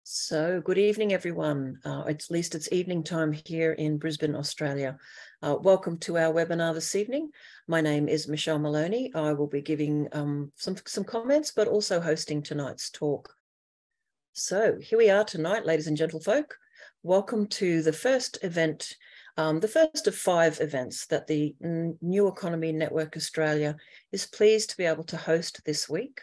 So good evening, everyone. At least it's evening time here in Brisbane, Australia. Welcome to our webinar this evening. My name is Michelle Maloney. I will be giving some comments, but also hosting tonight's talk. So here we are tonight, ladies and gentlefolk. Welcome to the first event, the first of 5 events that the New Economy Network Australia is pleased to be able to host this week.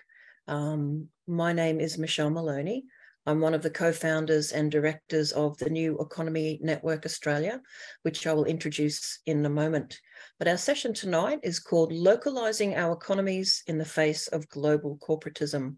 My name is Michelle Maloney. I'm one of the co-founders and directors of the New Economy Network Australia, which I will introduce in a moment. But our session tonight is called Localizing Our Economies in the Face of Global Corporatism,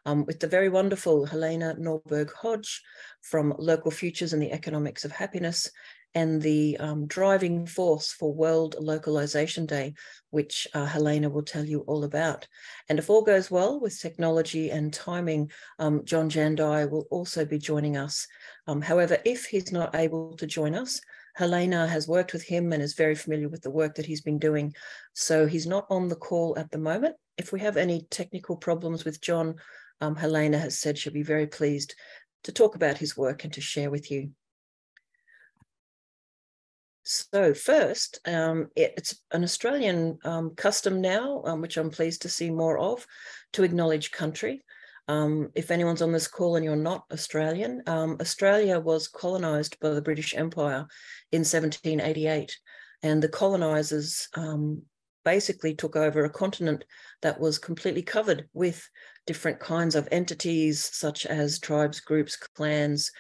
with the very wonderful Helena Norberg-Hodge from Local Futures and the Economics of Happiness, and the driving force for World Localization Day, which Helena will tell you all about. And if all goes well with technology and timing, Jon Jandai will also be joining us. However, if he's not able to join us, Helena has worked with him and is very familiar with the work that he's been doing. So he's not on the call at the moment. If we have any technical problems with Jon, Helena has said she'll be very pleased to talk about his work and to share with you. So first, it's an Australian custom now, which I'm pleased to see more of, to acknowledge country. If anyone's on this call and you're not Australian, Australia was colonised by the British Empire in 1788, and the colonisers basically took over a continent that was completely covered with different kinds of entities, such as tribes, groups, clans,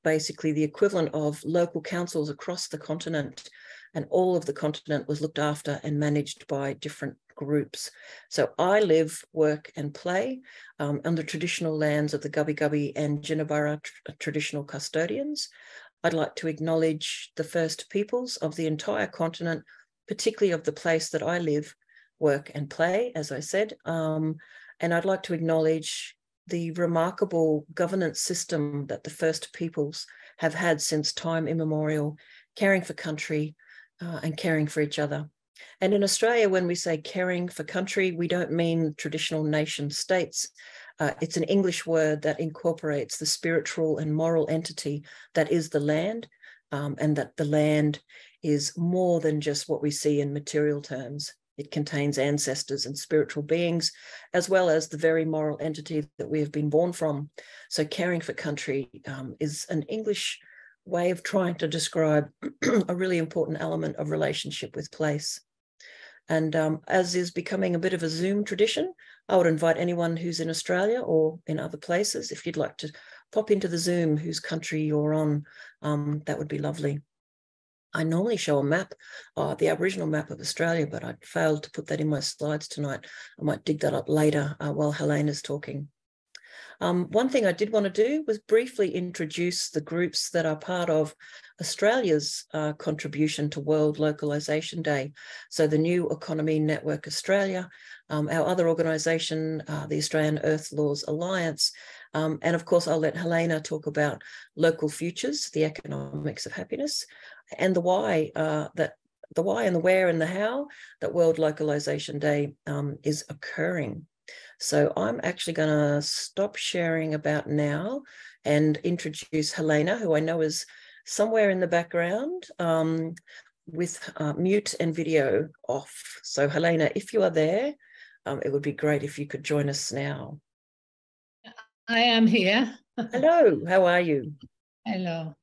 basically the equivalent of local councils across the continent, and all of the continent was looked after and managed by different groups. So I live, work and play on the traditional lands of the Gubbi Gubbi and Jinnaburra traditional custodians. I'd like to acknowledge the First Peoples of the entire continent, particularly of the place that I live, work and play, as I said, and I'd like to acknowledge the remarkable governance system that the First Peoples have had since time immemorial, caring for country and caring for each other. And in Australia, when we say caring for country, we don't mean traditional nation states. It's an English word that incorporates the spiritual and moral entity that is the land, and that the land is more than just what we see in material terms. It contains ancestors and spiritual beings, as well as the very moral entity that we have been born from. So caring for country is an English way of trying to describe a really important element of relationship with place. And as is becoming a bit of a Zoom tradition, I would invite anyone who's in Australia or in other places, if you'd like to pop into the Zoom whose country you're on, that would be lovely. I normally show a map, the Aboriginal map of Australia, but I failed to put that in my slides tonight. I might dig that up later while Helena's talking. One thing I did want to do was briefly introduce the groups that are part of Australia's contribution to World Localization Day. So the New Economy Network Australia, our other organisation, the Australian Earth Laws Alliance, and of course I'll let Helena talk about Local Futures, the Economics of Happiness, and the why, the why and the where and the how that World Localization Day is occurring. So I'm actually going to stop sharing about now and introduce Helena, who I know is somewhere in the background with mute and video off. So Helena, if you are there, it would be great if you could join us now. I am here. Hello, how are you? Hello.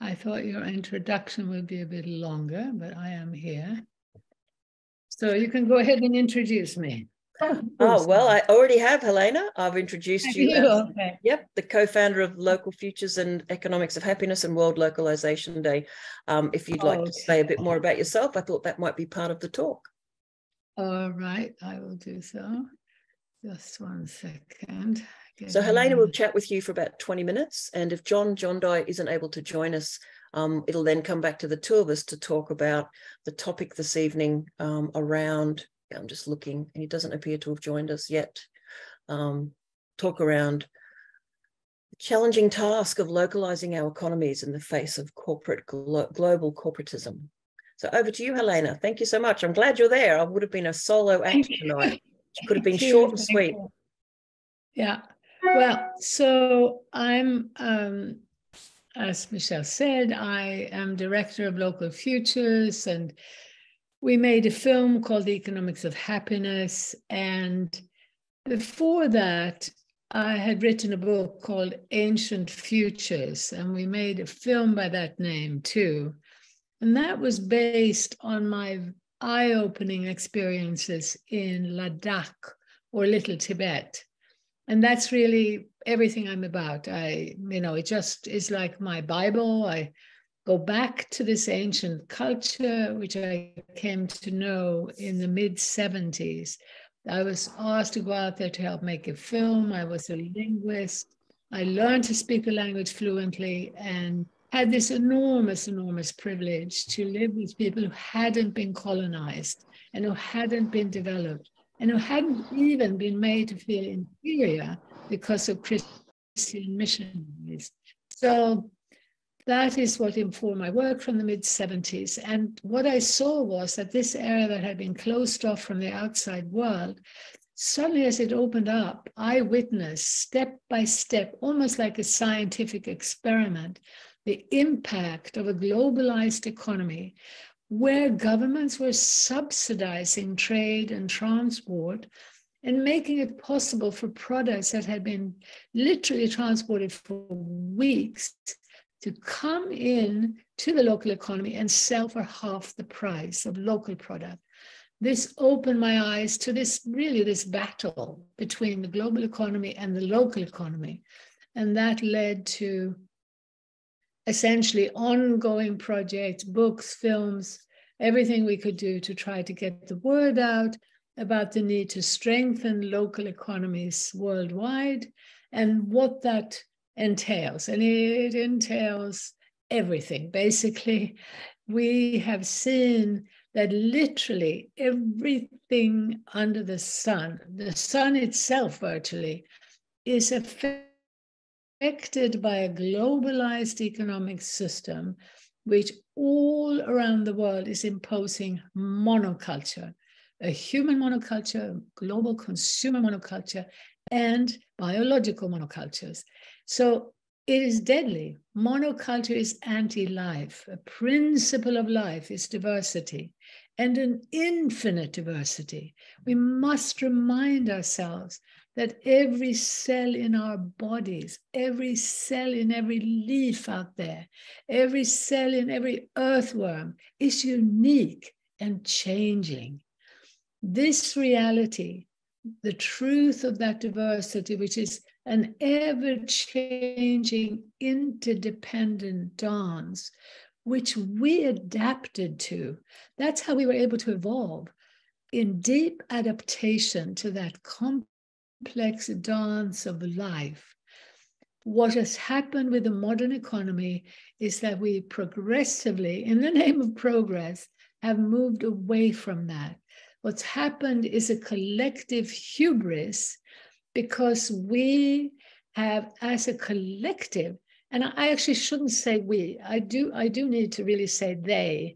I thought your introduction would be a bit longer, but I am here. So you can go ahead and introduce me. Oh, well, I already have, Helena. I've introduced you as, okay. Yep, the co-founder of Local Futures and Economics of Happiness and World Localization Day. If you'd like to say a bit more about yourself, I thought that might be part of the talk. All right, I will do so. Just 1 second. So Helena will chat with you for about 20 minutes. And if Jon Jandai isn't able to join us, it'll then come back to the two of us to talk about the topic this evening around, I'm just looking, and he doesn't appear to have joined us yet, talk around the challenging task of localizing our economies in the face of global corporatism. So over to you, Helena. Thank you so much. I'm glad you're there. I would have been a solo act tonight. It could have been short and sweet. Yeah. Well, so I'm, as Michelle said, I am director of Local Futures, and we made a film called The Economics of Happiness. And before that, I had written a book called Ancient Futures, and we made a film by that name too. And that was based on my eye-opening experiences in Ladakh, or Little Tibet. And that's really everything I'm about. It just is like my Bible. I go back to this ancient culture, which I came to know in the mid-70s. I was asked to go out there to help make a film. I was a linguist. I learned to speak the language fluently and had this enormous, enormous privilege to live with people who hadn't been colonized and who hadn't been developed and who hadn't even been made to feel inferior because of Christian missionaries. So that is what informed my work from the mid-70s. And what I saw was that this area that had been closed off from the outside world, suddenly as it opened up, I witnessed step by step, almost like a scientific experiment, the impact of a globalized economy where governments were subsidizing trade and transport and making it possible for products that had been literally transported for weeks to come in to the local economy and sell for half the price of local product. This opened my eyes to this battle between the global economy and the local economy. And that led to essentially ongoing projects, books, films, everything we could do to try to get the word out about the need to strengthen local economies worldwide and what that entails. And it entails everything. Basically, we have seen that literally everything under the sun itself virtually, is affected by a globalized economic system, which all around the world is imposing monoculture, a human monoculture, global consumer monoculture, and biological monocultures. So it is deadly. Monoculture is anti-life. A principle of life is diversity, and an infinite diversity. We must remind ourselves that every cell in our bodies, every cell in every leaf out there, every cell in every earthworm is unique and changing. This reality, the truth of that diversity, which is an ever-changing, interdependent dance, which we adapted to. That's how we were able to evolve in deep adaptation to that complex dance of life. What has happened with the modern economy is that we progressively, in the name of progress, have moved away from that. What's happened is a collective hubris, because we have, as a collective, and I actually shouldn't say we, I do need to really say they,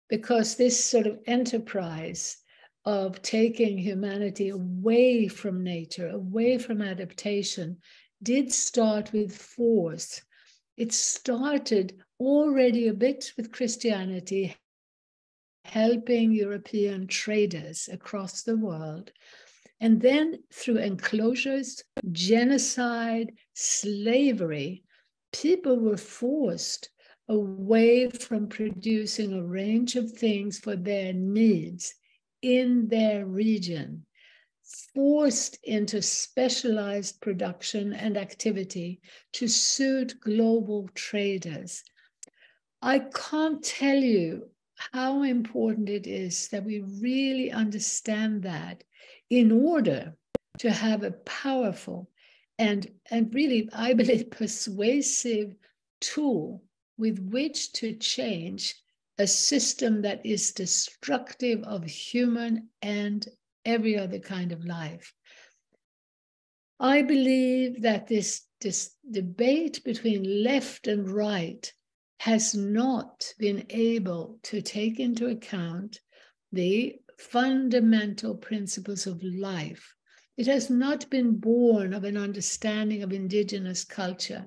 because this sort of enterprise of taking humanity away from nature, away from adaptation, did start with force. It started already a bit with Christianity, helping European traders across the world. And then through enclosures, genocide, slavery, people were forced away from producing a range of things for their needs in their region, forced into specialized production and activity to suit global traders. I can't tell you how important it is that we really understand that in order to have a powerful and really, I believe, persuasive tool with which to change a system that is destructive of human and every other kind of life. I believe that this debate between left and right has not been able to take into account the fundamental principles of life, It has not been born of an understanding of indigenous culture.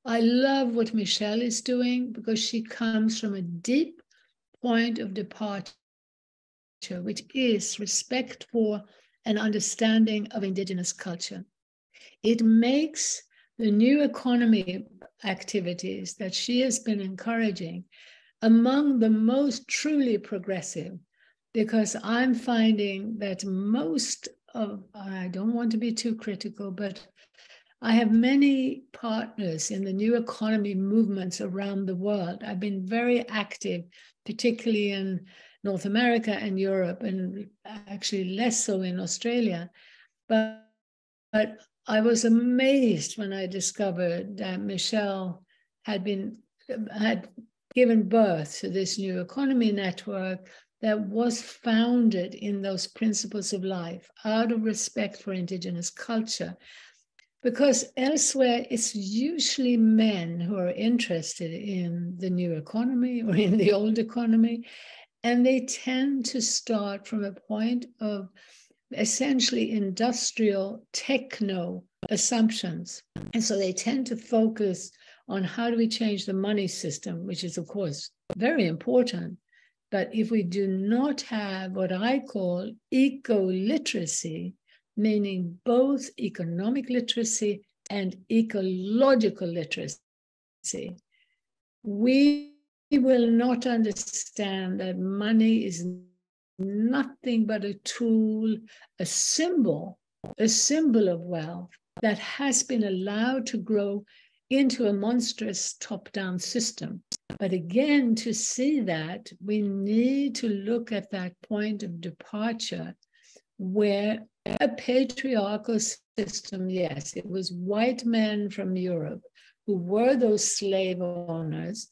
I love what Michelle is doing because she comes from a deep point of departure, which is respect for and understanding of indigenous culture. It makes the new economy activities that she has been encouraging among the most truly progressive, because I'm finding that most of, I don't want to be too critical, but I have many partners in the new economy movements around the world. I've been very active, particularly in North America and Europe, and actually less so in Australia. But I was amazed when I discovered that Michelle had given birth to this new economy network that was founded in those principles of life out of respect for indigenous culture. Because elsewhere, it's usually men who are interested in the new economy or in the old economy, and they tend to start from a point of essentially industrial techno assumptions. And so they tend to focus on how do we change the money system, which is, of course, very important. But if we do not have what I call eco-literacy, meaning both economic literacy and ecological literacy, we will not understand that money is nothing but a tool, a symbol of wealth that has been allowed to grow into a monstrous top-down system. But again, to see that, we need to look at that point of departure where a patriarchal system, yes, it was white men from Europe who were those slave owners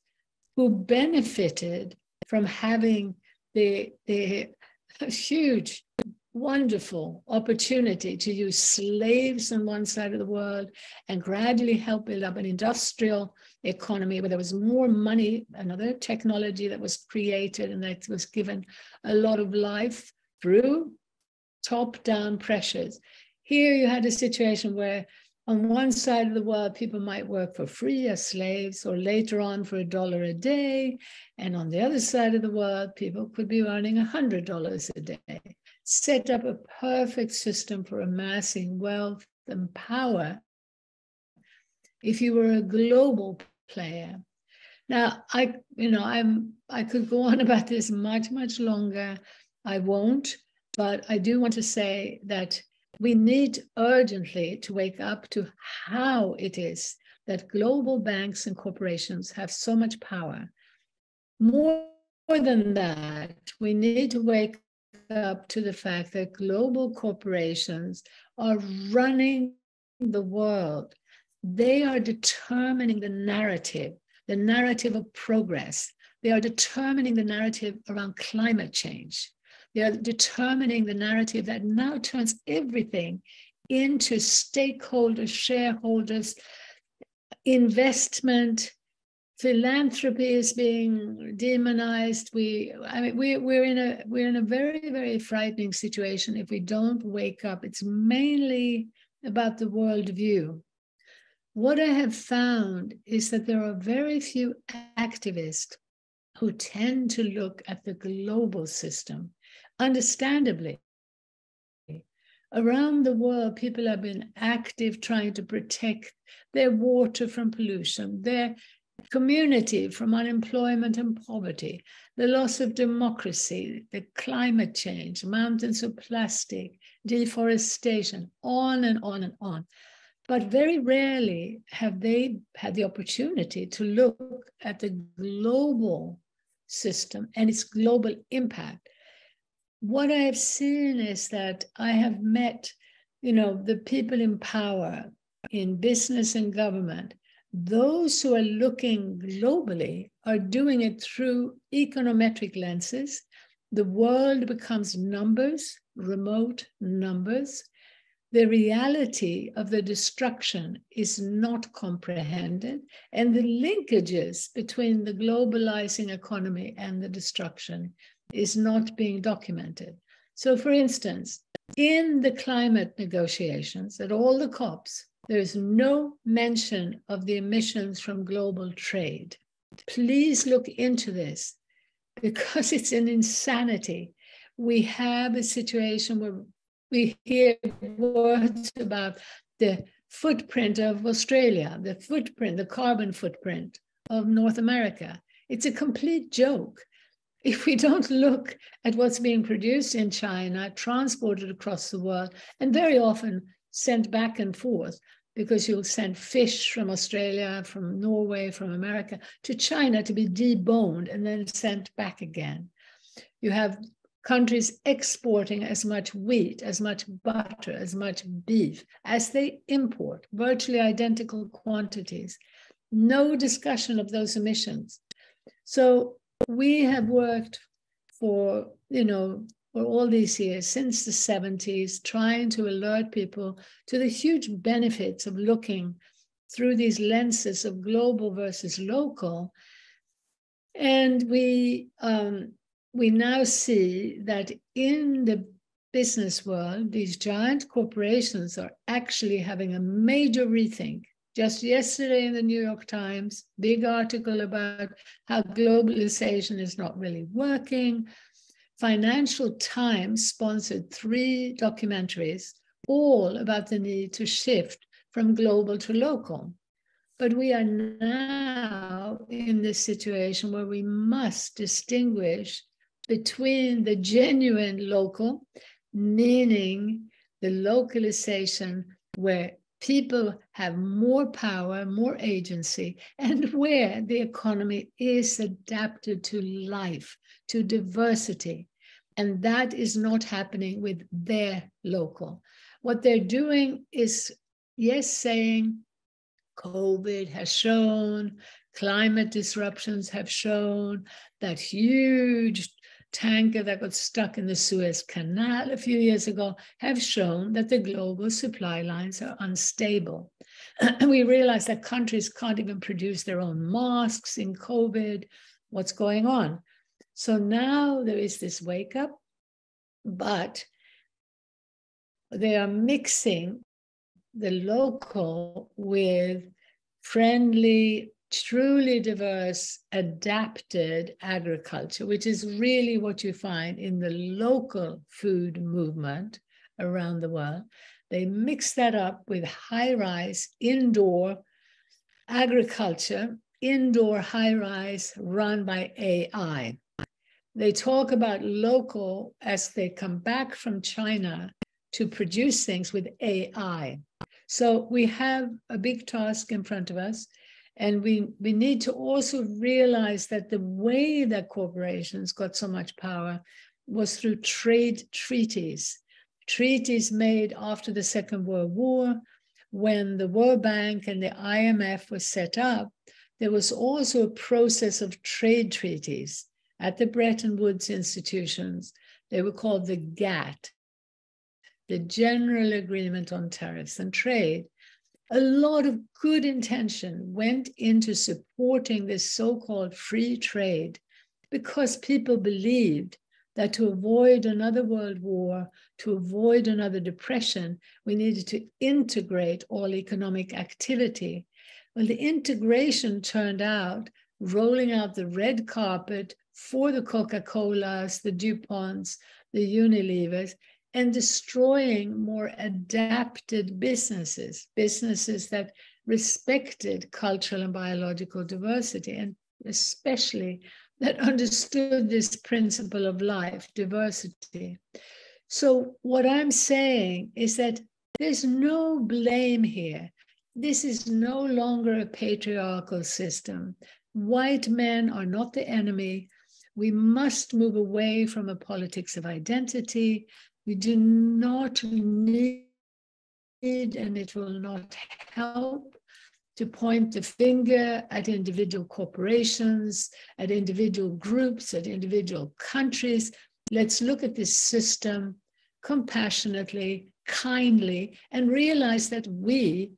who benefited from having the huge, wonderful opportunity to use slaves on one side of the world and gradually help build up an industrial economy where there was more money, another technology that was created and that was given a lot of life through top-down pressures. Here you had a situation where on one side of the world, people might work for free as slaves or later on for $1 a day. And on the other side of the world, people could be earning $100 a day. Set up a perfect system for amassing wealth and power if you were a global player. Now, I could go on about this much, much longer. I won't, but I do want to say that we need urgently to wake up to how it is that global banks and corporations have so much power. More than that, we need to wake up to the fact that global corporations are running the world. They are determining the narrative of progress. They are determining the narrative around climate change. They are determining the narrative that now turns everything into stakeholders, shareholders, investment. Philanthropy is being demonized. We're in a very, very frightening situation if we don't wake up. It's mainly about the worldview. What I have found is that there are very few activists who tend to look at the global system. Understandably, around the world, people have been active trying to protect their water from pollution, their community from unemployment and poverty, the loss of democracy, the climate change, mountains of plastic, deforestation, on and on and on. But very rarely have they had the opportunity to look at the global system and its global impact. What I have seen is that I have met, the people in power in business and government. Those who are looking globally are doing it through econometric lenses. The world becomes numbers, remote numbers. The reality of the destruction is not comprehended, and the linkages between the globalizing economy and the destruction is not being documented. So, for instance, in the climate negotiations at all the COPs, there is no mention of the emissions from global trade. Please look into this because it's an insanity. We have a situation where we hear words about the footprint of Australia, the carbon footprint of North America. It's a complete joke. If we don't look at what's being produced in China, transported across the world, and very often sent back and forth, because you'll send fish from Australia, from Norway, from America to China to be deboned and then sent back again. You have countries exporting as much wheat, as much butter, as much beef as they import, virtually identical quantities. No discussion of those emissions. So we have worked for all these years, since the 70s, trying to alert people to the huge benefits of looking through these lenses of global versus local. And we now see that in the business world, these giant corporations are actually having a major rethink. Just yesterday in the New York Times, big article about how globalization is not really working. Financial Times sponsored 3 documentaries, all about the need to shift from global to local. But we are now in this situation where we must distinguish between the genuine local, meaning the localization where people have more power, more agency, and where the economy is adapted to life, to diversity. And that is not happening with their local. What they're doing is, yes, saying COVID has shown, climate disruptions have shown, that huge tanker that got stuck in the Suez Canal a few years ago have shown that the global supply lines are unstable. And we realize that countries can't even produce their own masks in COVID. What's going on? So now there is this wake up, but they are mixing the local with friendly, truly diverse, adapted agriculture, which is really what you find in the local food movement around the world. They mix that up with high-rise indoor agriculture, indoor high-rise run by AI. They talk about local as they come back from China to produce things with AI. So we have a big task in front of us. And we need to also realize that the way that corporations got so much power was through trade treaties. Treaties made after the Second World War, when the World Bank and the IMF was set up, there was also a process of trade treaties at the Bretton Woods institutions. They were called the GATT, the General Agreement on Tariffs and Trade. A lot of good intention went into supporting this so-called free trade because people believed that to avoid another world war, to avoid another depression, we needed to integrate all economic activity. Well, the integration turned out rolling out the red carpet for the Coca-Colas, the DuPonts, the Unilevers, and destroying more adapted businesses, businesses that respected cultural and biological diversity, and especially that understood this principle of life, diversity. So what I'm saying is that there's no blame here. This is no longer a patriarchal system. White men are not the enemy. We must move away from a politics of identity. We do not need, and it will not help, to point the finger at individual corporations, at individual groups, at individual countries. Let's look at this system compassionately, kindly, and realize that we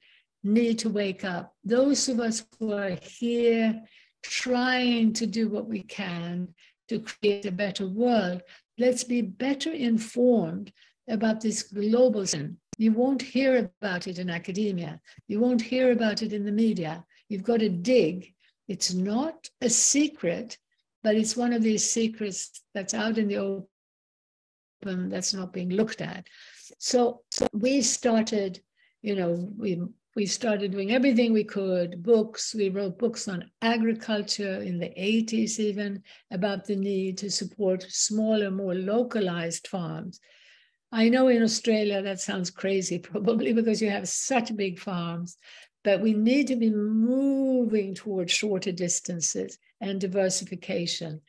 need to wake up. Those of us who are here trying to do what we can to create a better world, let's be better informed about this global sin. You won't hear about it in academia. You won't hear about it in the media. You've got to dig. It's not a secret, but it's one of these secrets that's out in the open that's not being looked at. So we started, we started doing everything we could, books. We wrote books on agriculture in the 80s even, about the need to support smaller, more localized farms. I know in Australia that sounds crazy, probably because you have such big farms, but we need to be moving towards shorter distances and diversification.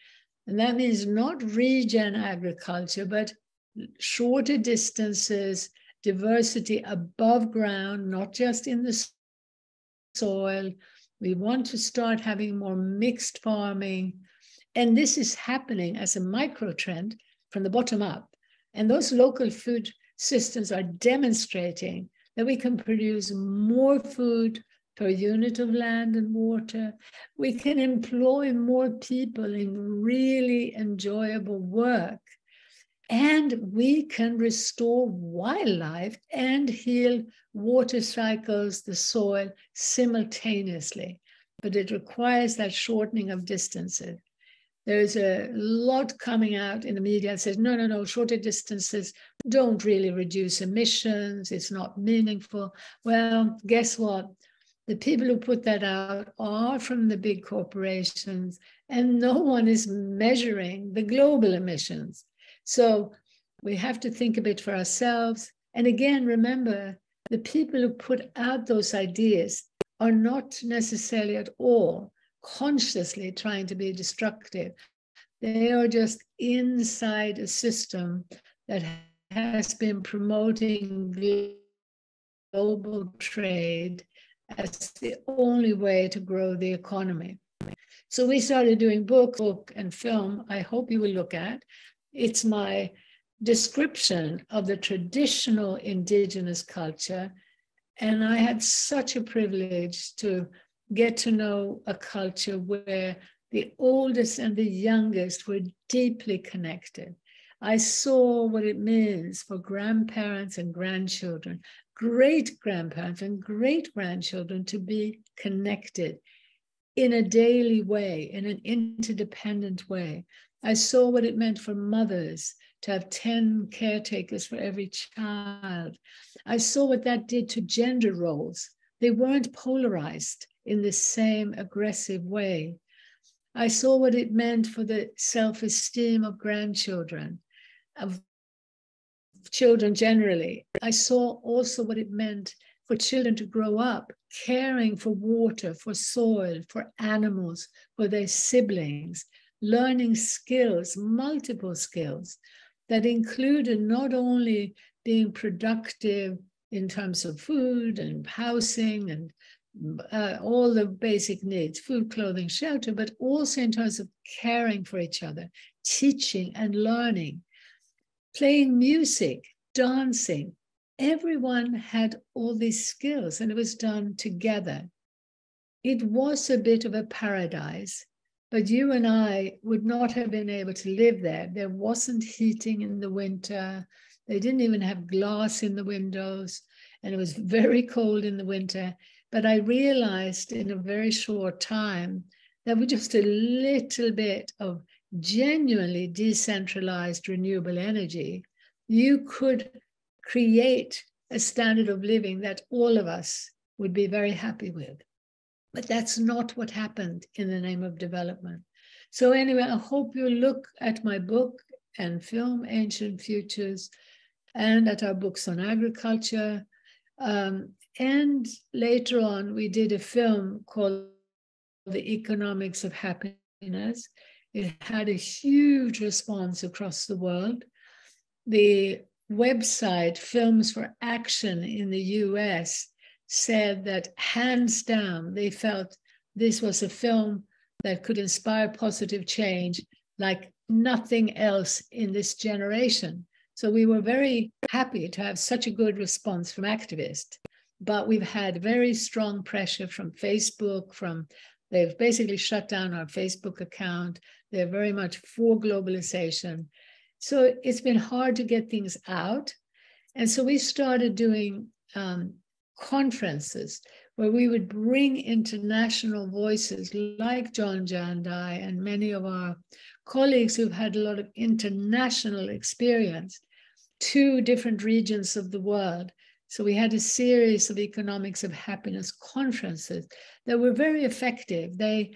And that means not regen agriculture, but shorter distances, diversity above ground, not just in the soil. We want to start having more mixed farming. And this is happening as a micro trend from the bottom up. And those local food systems are demonstrating that we can produce more food per unit of land and water. We can employ more people in really enjoyable work. And we can restore wildlife and heal water cycles, the soil, simultaneously. But it requires that shortening of distances. There's a lot coming out in the media that says, no, shorter distances don't really reduce emissions. It's not meaningful. Well, guess what? The people who put that out are from the big corporations, and no one is measuring the global emissions. So we have to think a bit for ourselves. And again, remember, the people who put out those ideas are not necessarily at all consciously trying to be destructive. They are just inside a system that has been promoting global trade as the only way to grow the economy. So we started doing book and film. I hope you will look at. It's my description of the traditional indigenous culture. And I had such a privilege to get to know a culture where the oldest and the youngest were deeply connected. I saw what it means for grandparents and grandchildren, great-grandparents and great-grandchildren to be connected in a daily way, in an interdependent way. I saw what it meant for mothers to have 10 caretakers for every child. I saw what that did to gender roles. They weren't polarized in the same aggressive way. I saw what it meant for the self-esteem of grandchildren, of children generally. I saw also what it meant for children to grow up caring for water, for soil, for animals, for their siblings, learning skills, multiple skills that included not only being productive in terms of food and housing and all the basic needs, food, clothing, shelter, but also in terms of caring for each other, teaching and learning, playing music, dancing. Everyone had all these skills and it was done together. It was a bit of a paradise, but you and I would not have been able to live there. There wasn't heating in the winter. They didn't even have glass in the windows, and it was very cold in the winter. But I realized in a very short time that with just a little bit of genuinely decentralized renewable energy, you could create a standard of living that all of us would be very happy with. But that's not what happened in the name of development. So anyway, I hope you look at my book and film, Ancient Futures, and at our books on agriculture. And later on, we did a film called The Economics of Happiness. It had a huge response across the world. The website Films for Action in the US said that hands down, they felt this was a film that could inspire positive change like nothing else in this generation. So we were very happy to have such a good response from activists. But we've had very strong pressure from Facebook, they've basically shut down our Facebook account. They're very much for globalization. So it's been hard to get things out. And so we started doing conferences where we would bring international voices like Jon Jandai and many of our colleagues who've had a lot of international experience to different regions of the world. So we had a series of economics of happiness conferences that were very effective. They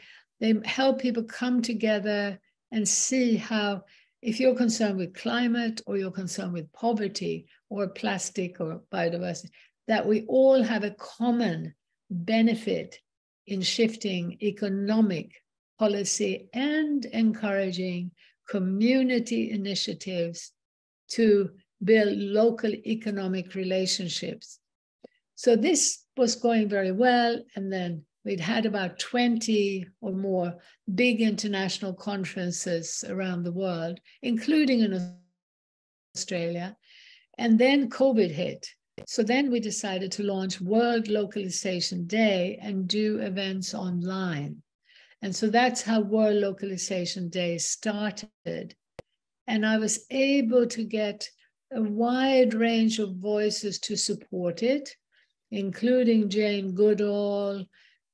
help people come together and see how, if you're concerned with climate or you're concerned with poverty or plastic or biodiversity, that we all have a common benefit in shifting economic policy and encouraging community initiatives to build local economic relationships. So this was going very well. And then we'd had about 20 or more big international conferences around the world, including in Australia. And then COVID hit. So then we decided to launch World Localization Day and do events online. And so that's how World Localization Day started. And I was able to get a wide range of voices to support it, including Jane Goodall,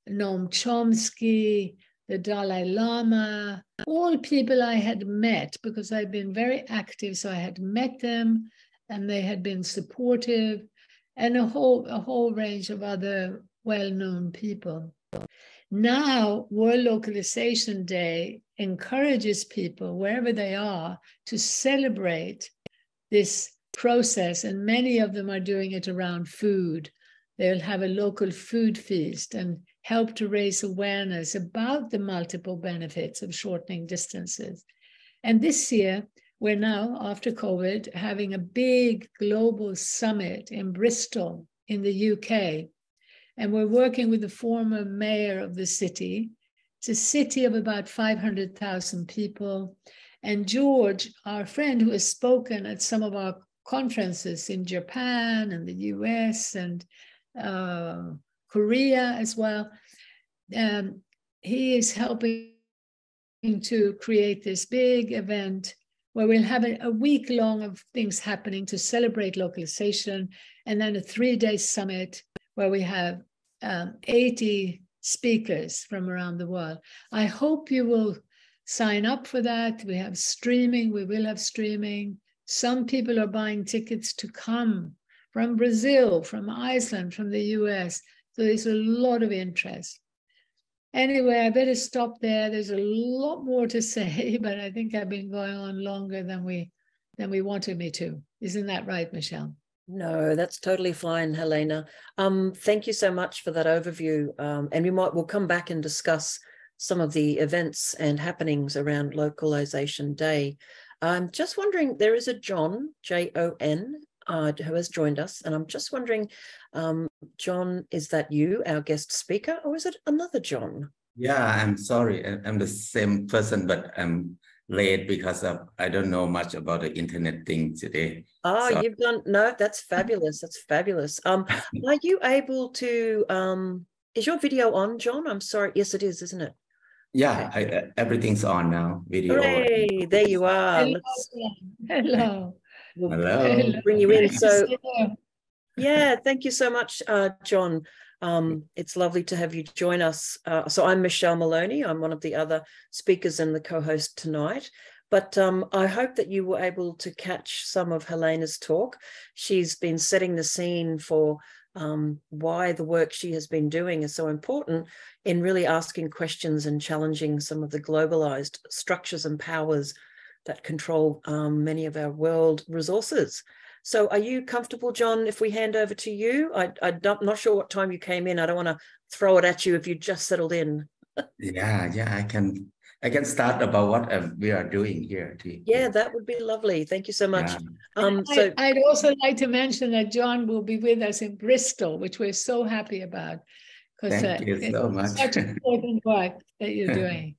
Noam Chomsky, the Dalai Lama, all people I had met because I'd been very active. So I had met them and they had been supportive, and a whole range of other well-known people. Now, World Localization Day encourages people, wherever they are, to celebrate this process, and many of them are doing it around food. They'll have a local food feast and help to raise awareness about the multiple benefits of shortening distances. And this year, we're now, after COVID, having a big global summit in Bristol in the UK. And we're working with the former mayor of the city. It's a city of about 500,000 people. And George, our friend who has spoken at some of our conferences in Japan and the US and Korea as well, he is helping to create this big event where we'll have a week long of things happening to celebrate localization, and then a 3-day summit where we have 80 speakers from around the world. I hope you will sign up for that. We have streaming, we will have streaming. Some people are buying tickets to come from Brazil, from Iceland, from the US. So there's a lot of interest. Anyway, I better stop there. There's a lot more to say, but I think I've been going on longer than we wanted me to. Isn't that right, Michelle? No, that's totally fine, Helena. Thank you so much for that overview. And we'll come back and discuss some of the events and happenings around Localization Day. I'm just wondering, there is a Jon, Jon, who has joined us, and I'm just wondering, Jon, is that you, our guest speaker, or is it another Jon? Yeah, I'm sorry. I'm the same person, but I'm late because I don't know much about the internet thing today. Oh, so. You've done, no, that's fabulous. That's fabulous. Are you able to, is your video on, Jon? I'm sorry. Yes, it is, isn't it? Yeah, okay. Everything's on now. Video. Hooray, there you are. Hello. We'll bring you in. So, yeah, thank you so much, Jon. It's lovely to have you join us. So I'm Michelle Maloney. I'm one of the other speakers and the co-host tonight. But I hope that you were able to catch some of Helena's talk. She's been setting the scene for why the work she has been doing is so important in really asking questions and challenging some of the globalized structures and powers that control many of our world resources. So are you comfortable, Jon, if we hand over to you? I'm not sure what time you came in. I don't want to throw it at you if you just settled in. Yeah, I can start about what we are doing here. Yeah, that would be lovely. Thank you so much. Yeah. I'd also like to mention that Jon will be with us in Bristol, which we're so happy about. Thank you so much. Such important work that you're doing.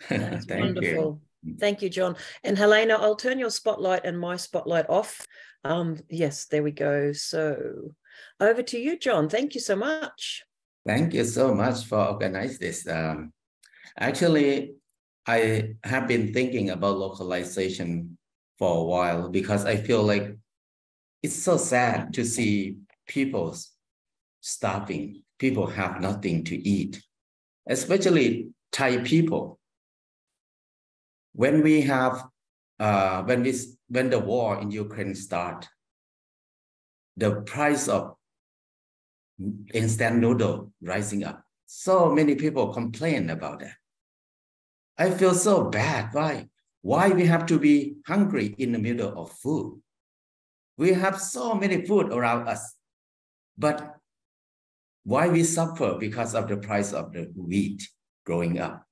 That's wonderful. Thank you, Jon. And Helena, I'll turn your spotlight and my spotlight off. Yes, there we go. So over to you, Jon. Thank you so much. Thank you so much for organizing this. Actually, I have been thinking about localization for a while because I feel like it's so sad to see people starving. People have nothing to eat, especially Thai people. When we have, when the war in Ukraine start, the price of instant noodle rising up. So many people complain about that. I feel so bad. Why we have to be hungry in the middle of food? We have so many food around us, but why we suffer because of the price of the wheat rising up?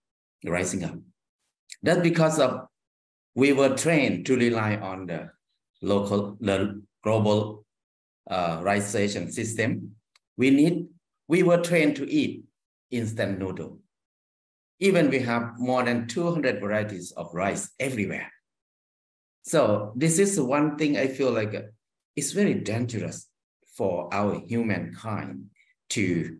That's because of we were trained to rely on the globalization system. We were trained to eat instant noodle. Even we have more than 200 varieties of rice everywhere. So this is one thing I feel like it's very dangerous for our humankind to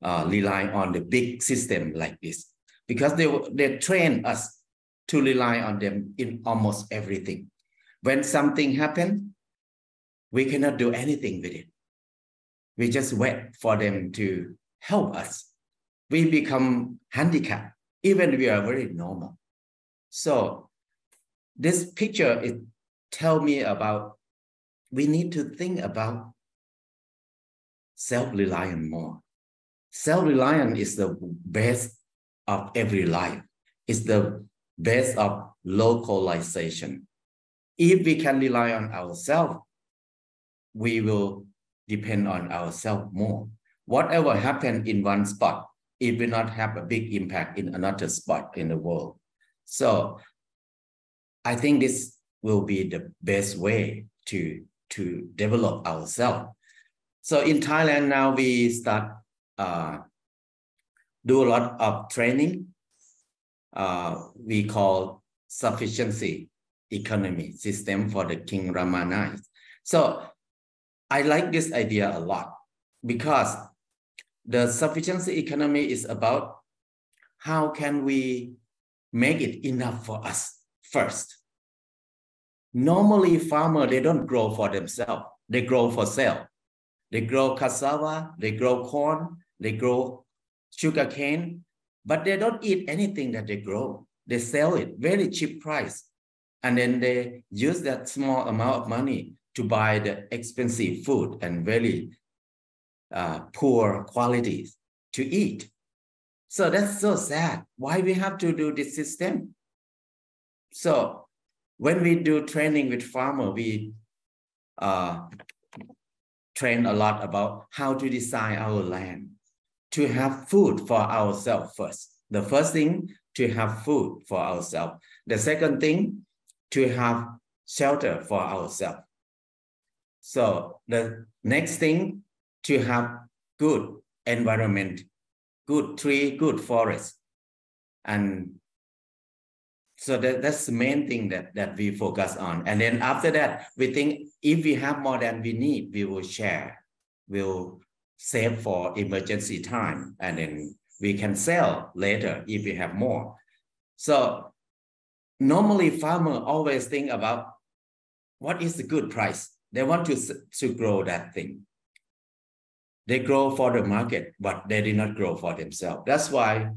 rely on the big system like this, because they train us to rely on them in almost everything. When something happens, we cannot do anything with it. We just wait for them to help us. We become handicapped, even we are very normal. So this picture, it tells me about, we need to think about self-reliant more. Self-reliant is the base of every life. It's the base of localization. If we can rely on ourselves, we will depend on ourselves more. Whatever happens in one spot, it will not have a big impact in another spot in the world. So I think this will be the best way to develop ourselves. So in Thailand now, we start do a lot of training. We call sufficiency economy system for the King Ramanai. So I like this idea a lot, because the sufficiency economy is about how can we make it enough for us first. Normally, farmers, they don't grow for themselves. They grow for sale. They grow cassava, they grow corn, they grow sugarcane, but they don't eat anything that they grow. They sell it very cheap price. And then they use that small amount of money to buy the expensive food and very poor qualities to eat. So that's so sad. Why we have to do this system? So when we do training with farmers, we train a lot about how to design our land, to have food for ourselves first. The first thing, to have food for ourselves. The second thing, to have shelter for ourselves. So the next thing, to have good environment, good tree, good forest. And so that's the main thing that we focus on. And then after that, we think if we have more than we need, we will share. We'll save for emergency time. And then we can sell later if we have more. So normally farmers always think about what is the good price. They want to grow that thing. They grow for the market, but they did not grow for themselves. That's why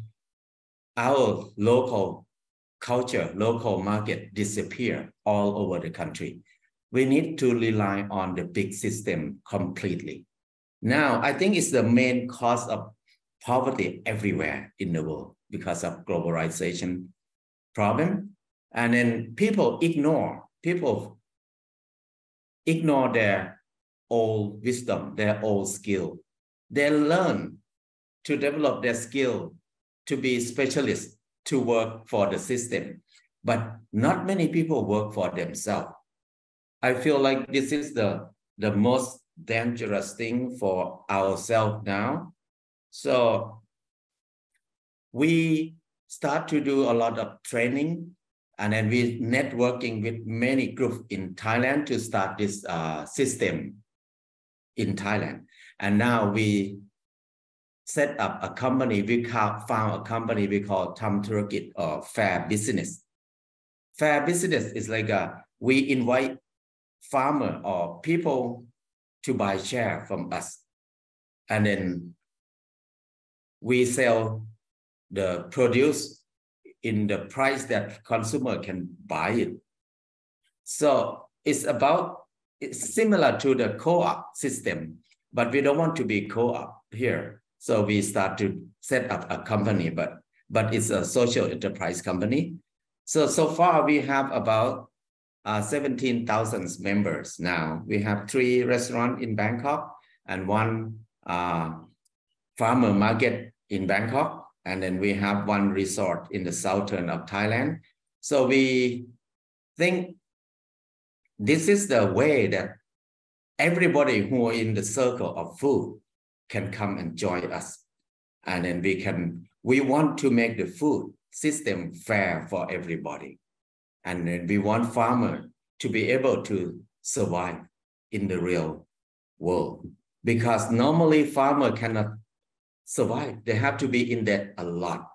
our local culture, local market disappear all over the country. We need to rely on the big system completely. Now, I think it's the main cause of poverty everywhere in the world because of globalization problem. And then people ignore their old wisdom, their old skill. They learn to develop their skill to be specialists, to work for the system. But not many people work for themselves. I feel like this is the most dangerous thing for ourselves now. So we start to do a lot of training, and then we networking with many groups in Thailand to start this system in Thailand. And now we set up a company. We found a company we call Tham Thurakit or Fair Business. Fair Business is like we invite farmer or people to buy share from us. And then we sell the produce in the price that consumer can buy it. So it's similar to the co-op system, but we don't want to be co-op here. So we start to set up a company, but it's a social enterprise company. So far we have about 17,000 members now. We have 3 restaurants in Bangkok and 1 farmer market in Bangkok. And then we have 1 resort in the southern of Thailand. So we think this is the way that everybody who are in the circle of food can come and join us. And then we want to make the food system fair for everybody. And then we want farmers to be able to survive in the real world. Because normally farmers cannot survive. They have to be in debt a lot.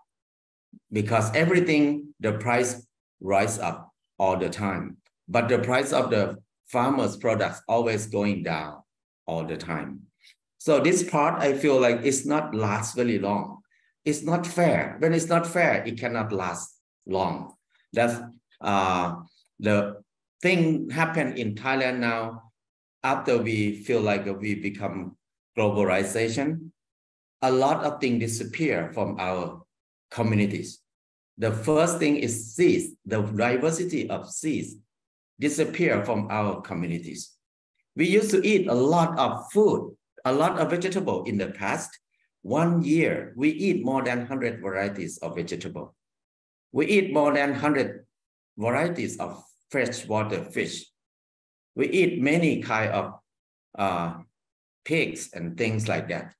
Because everything, the price rise up all the time. But the price of the farmers' products always going down all the time. So this part, I feel like it's not last very long. It's not fair. When it's not fair, it cannot last long. That's the thing happened in Thailand now. After we feel like we become globalization, a lot of things disappear from our communities. The first thing is seeds. The diversity of seeds disappear from our communities. We used to eat a lot of food, a lot of vegetable in the past. 1 year, we eat more than 100 varieties of vegetable. We eat more than 100 varieties of freshwater fish. We eat many kind of pigs and things like that.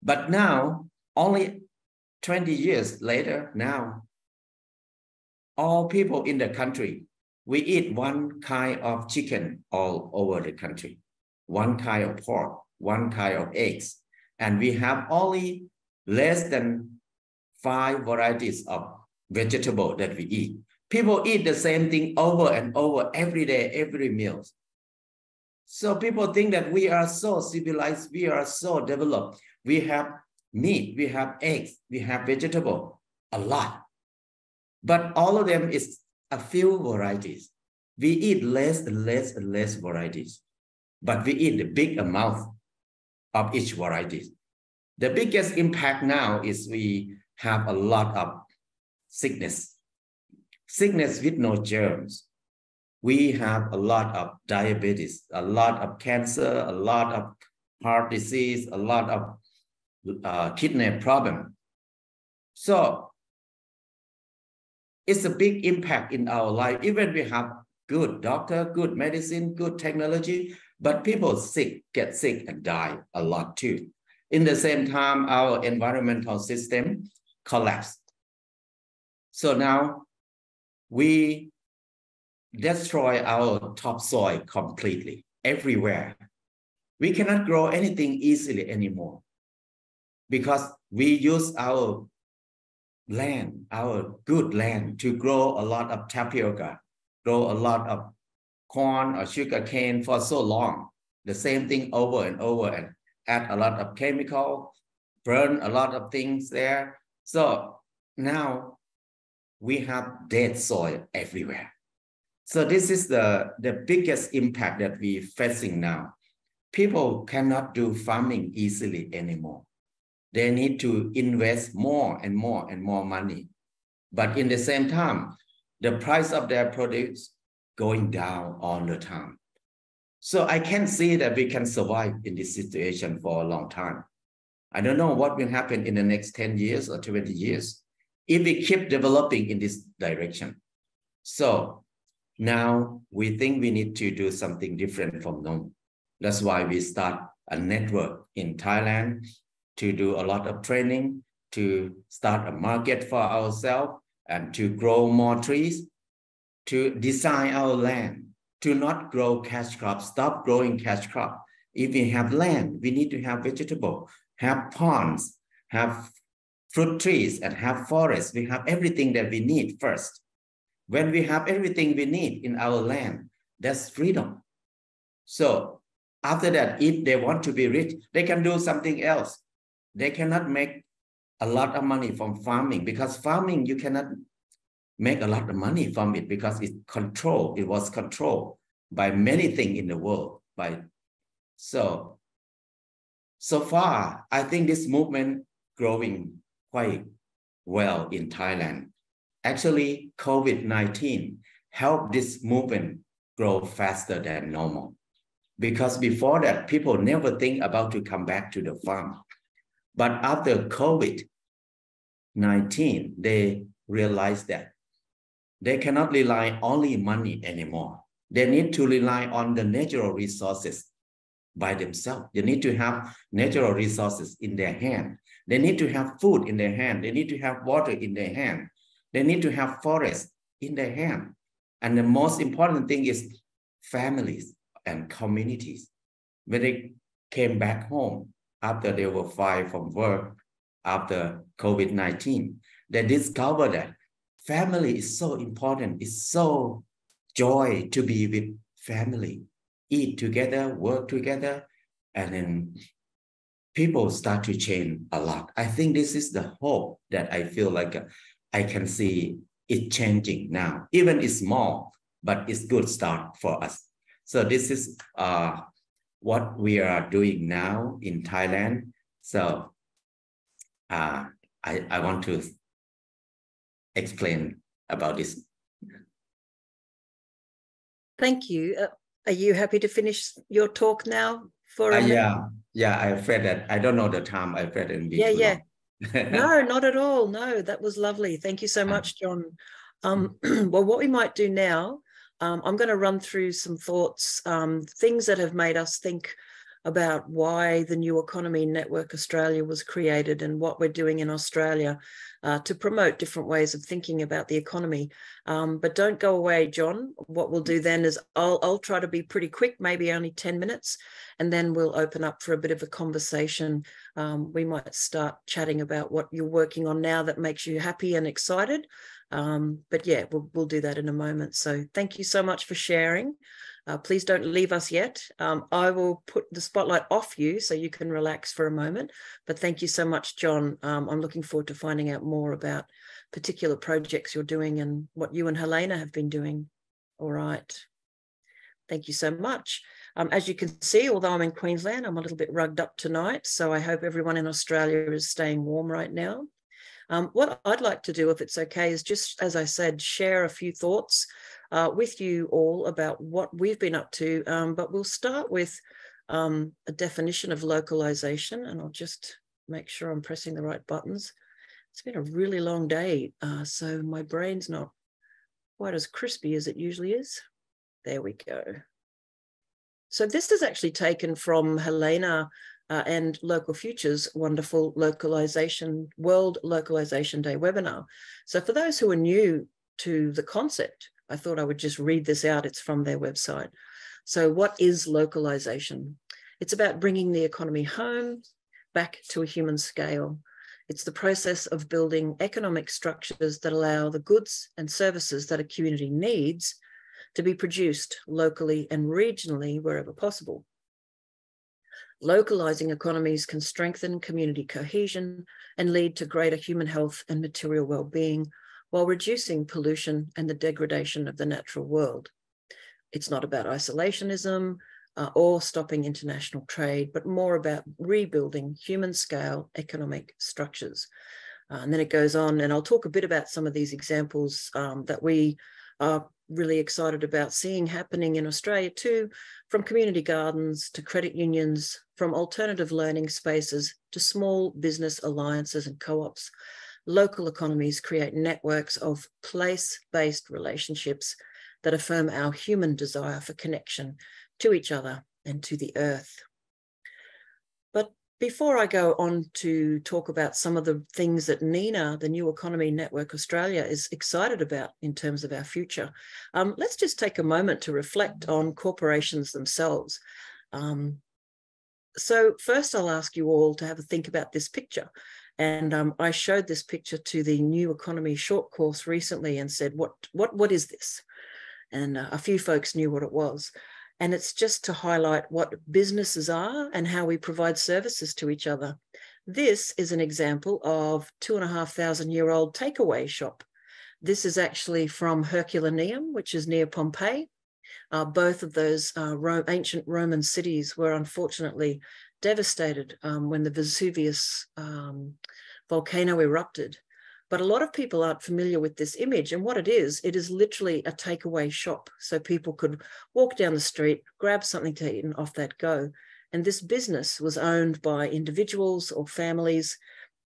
But now, only 20 years later, now, all people in the country, we eat 1 kind of chicken all over the country, 1 kind of pork, 1 kind of eggs. And we have only less than 5 varieties of vegetable that we eat. People eat the same thing over and over every day, every meal. So people think that we are so civilized, we are so developed. We have meat, we have eggs, we have vegetable, a lot. But all of them is a few varieties. We eat less and less and less varieties, but we eat the big amount of each variety. The biggest impact now is we have a lot of sickness with no germs. We have a lot of diabetes, a lot of cancer, a lot of heart disease, a lot of kidney problem. So it's a big impact in our life. Even we have good doctor, good medicine, good technology, but people get sick and die a lot too. In the same time, our environmental system collapsed. So now we destroy our topsoil completely everywhere. We cannot grow anything easily anymore because we use our land, our good land, to grow a lot of tapioca, grow a lot of corn or sugar cane for so long. The same thing over and over, and add a lot of chemical, burn a lot of things there. So now we have dead soil everywhere. So this is the biggest impact that we're facing now. People cannot do farming easily anymore. They need to invest more and more and more money. But in the same time, the price of their produce going down all the time. So I can't see that we can survive in this situation for a long time. I don't know what will happen in the next 10 years or 20 years if we keep developing in this direction. So now we think we need to do something different from normal. That's why we start a network in Thailand to do a lot of training, to start a market for ourselves, and to grow more trees, to design our land, to not grow cash crops, stop growing cash crop. If we have land, we need to have vegetable, have ponds, have fruit trees, and have forests. We have everything that we need first. When we have everything we need in our land, that's freedom. So after that, if they want to be rich, they can do something else. They cannot make a lot of money from farming, because farming, you cannot make a lot of money from it because it was controlled by many things in the world. So far, I think this movement growing quite well in Thailand. Actually, COVID-19 helped this movement grow faster than normal. Because before that, people never think about to come back to the farm. But after COVID-19, they realized that they cannot rely only on money anymore. They need to rely on the natural resources by themselves. They need to have natural resources in their hand. They need to have food in their hand. They need to have water in their hand. They need to have forests in their hand. And the most important thing is families and communities. When they came back home after they were fired from work after COVID-19, they discovered that family is so important. It's so joy to be with family, eat together, work together, and then people start to change a lot. I think this is the hope that I feel like I can see it changing now. Even it's small, but it's good start for us. So this is what we are doing now in Thailand. So I want to explain about this. Thank you. Are you happy to finish your talk now? Yeah, I read that. I don't know the time. I read it in too long. No, not at all. No, that was lovely. Thank you so much, Jon. Well, what we might do now, I'm going to run through some thoughts, things that have made us think about why the New Economy Network Australia was created and what we're doing in Australia to promote different ways of thinking about the economy. But don't go away, Jon. What we'll do then is I'll try to be pretty quick, maybe only 10 minutes, and then we'll open up for a bit of a conversation. We might start chatting about what you're working on now that makes you happy and excited. But yeah, we'll do that in a moment. So thank you so much for sharing. Please don't leave us yet. I will put the spotlight off you so you can relax for a moment. But thank you so much, Jon. I'm looking forward to finding out more about particular projects you're doing and what you and Helena have been doing. All right. Thank you so much. As you can see, although I'm in Queensland, I'm a little bit rugged up tonight. So I hope everyone in Australia is staying warm right now. What I'd like to do, if it's okay, is just, as I said, share a few thoughts with you all about what we've been up to. But we'll start with a definition of localization, and I'll just make sure I'm pressing the right buttons. It's been a really long day, so my brain's not quite as crispy as it usually is. There we go. So this is actually taken from Helena and Local Future's wonderful localization, World Localization Day webinar. So for those who are new to the concept, I thought I would just read this out. It's from their website. So what is localization? It's about bringing the economy home, back to a human scale. It's the process of building economic structures that allow the goods and services that a community needs to be produced locally and regionally wherever possible. Localizing economies can strengthen community cohesion and lead to greater human health and material well-being while reducing pollution and the degradation of the natural world. It's not about isolationism or stopping international trade, but more about rebuilding human-scale economic structures. And then it goes on, and I'll talk a bit about some of these examples that we are really excited about seeing happening in Australia too, from community gardens to credit unions, from alternative learning spaces to small business alliances and co-ops. Local economies create networks of place-based relationships that affirm our human desire for connection to each other and to the earth. But before I go on to talk about some of the things that NENA, the New Economy Network Australia, is excited about in terms of our future, let's just take a moment to reflect on corporations themselves. So first I'll ask you all to have a think about this picture. And I showed this picture to the New Economy short course recently and said, what is this? And a few folks knew what it was. And it's just to highlight what businesses are and how we provide services to each other. This is an example of 2,500-year-old takeaway shop. This is actually from Herculaneum, which is near Pompeii. Both of those ancient Roman cities were unfortunately devastated when the Vesuvius volcano erupted. But a lot of people aren't familiar with this image, and what it is literally a takeaway shop. So people could walk down the street, grab something to eat, and off they'd go. And this business was owned by individuals or families.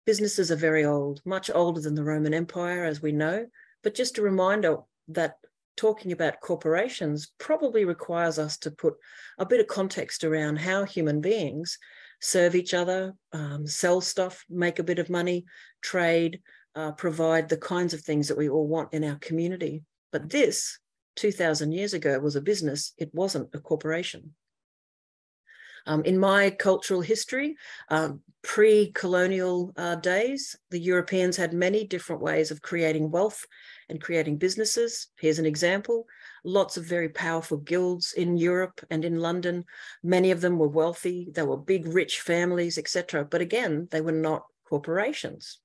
Businesses are very old, much older than the Roman Empire, as we know. But just a reminder that talking about corporations probably requires us to put a bit of context around how human beings serve each other, sell stuff, make a bit of money, trade, provide the kinds of things that we all want in our community. But this, 2,000 years ago, was a business. It wasn't a corporation. In my cultural history, pre-colonial days, the Europeans had many different ways of creating wealth and creating businesses. Here's an example. Lots of very powerful guilds in Europe and in London. Many of them were wealthy. They were big, rich families, etc. But again, they were not corporations.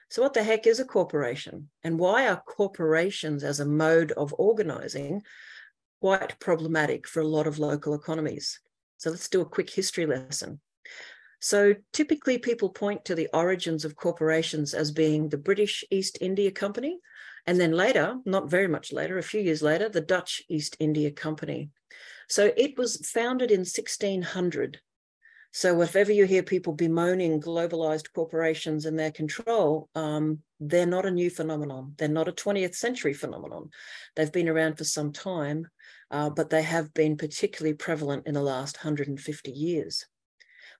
So what the heck is a corporation? And why are corporations as a mode of organizing quite problematic for a lot of local economies? So let's do a quick history lesson. So typically people point to the origins of corporations as being the British East India Company, and then later, not very much later, a few years later, the Dutch East India Company. So it was founded in 1600. So if ever you hear people bemoaning globalized corporations and their control, they're not a new phenomenon. They're not a 20th century phenomenon. They've been around for some time, but they have been particularly prevalent in the last 150 years.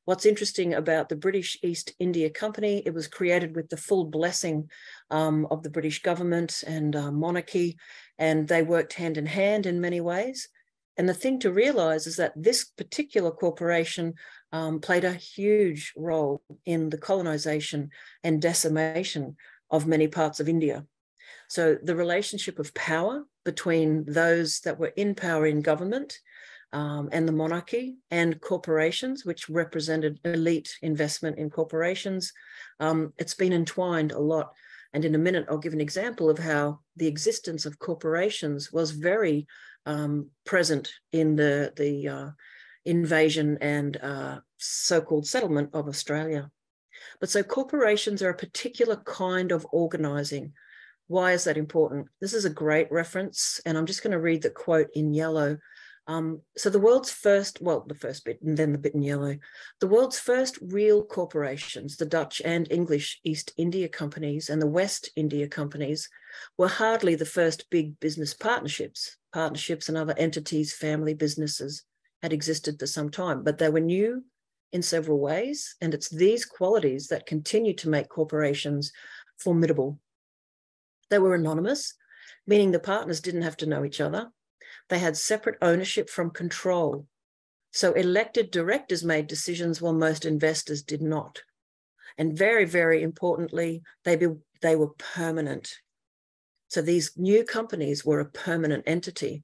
What's interesting about the British East India Company, it was created with the full blessing of the British government and monarchy, and they worked hand in hand in many ways. And the thing to realize is that this particular corporation played a huge role in the colonization and decimation of many parts of India. So the relationship of power between those that were in power in government and the monarchy and corporations, which represented elite investment in corporations, it's been entwined a lot. And in a minute, I'll give an example of how the existence of corporations was very present in the invasion and so-called settlement of Australia. But so corporations are a particular kind of organizing. Why is that important? This is a great reference, and I'm just going to read the quote in yellow. So the world's first, well, the first bit and then the bit in yellow, the world's first real corporations, the Dutch and English East India Companies and the West India Companies, were hardly the first big business partnerships. Partnerships and other entities, family businesses had existed for some time, but they were new in several ways. And it's these qualities that continue to make corporations formidable. They were anonymous, meaning the partners didn't have to know each other. They had separate ownership from control. So elected directors made decisions while most investors did not. And very, very importantly, they were permanent. So these new companies were a permanent entity.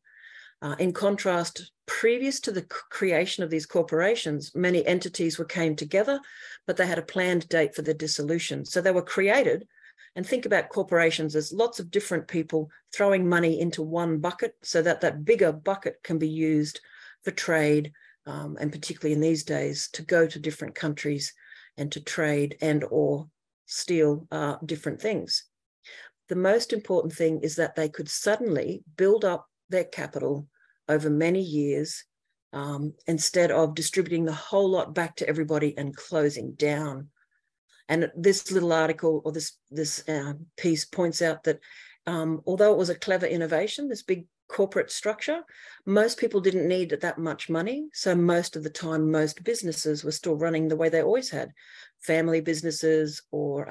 In contrast, previous to the creation of these corporations, many entities came together, but they had a planned date for the dissolution. So they were created. And think about corporations as lots of different people throwing money into one bucket so that that bigger bucket can be used for trade, and particularly in these days, to go to different countries and to trade and or steal different things. The most important thing is that they could suddenly build up their capital over many years instead of distributing the whole lot back to everybody and closing down. And this little article or this piece points out that although it was a clever innovation, this big corporate structure, most people didn't need that much money. So most of the time, most businesses were still running the way they always had, family businesses or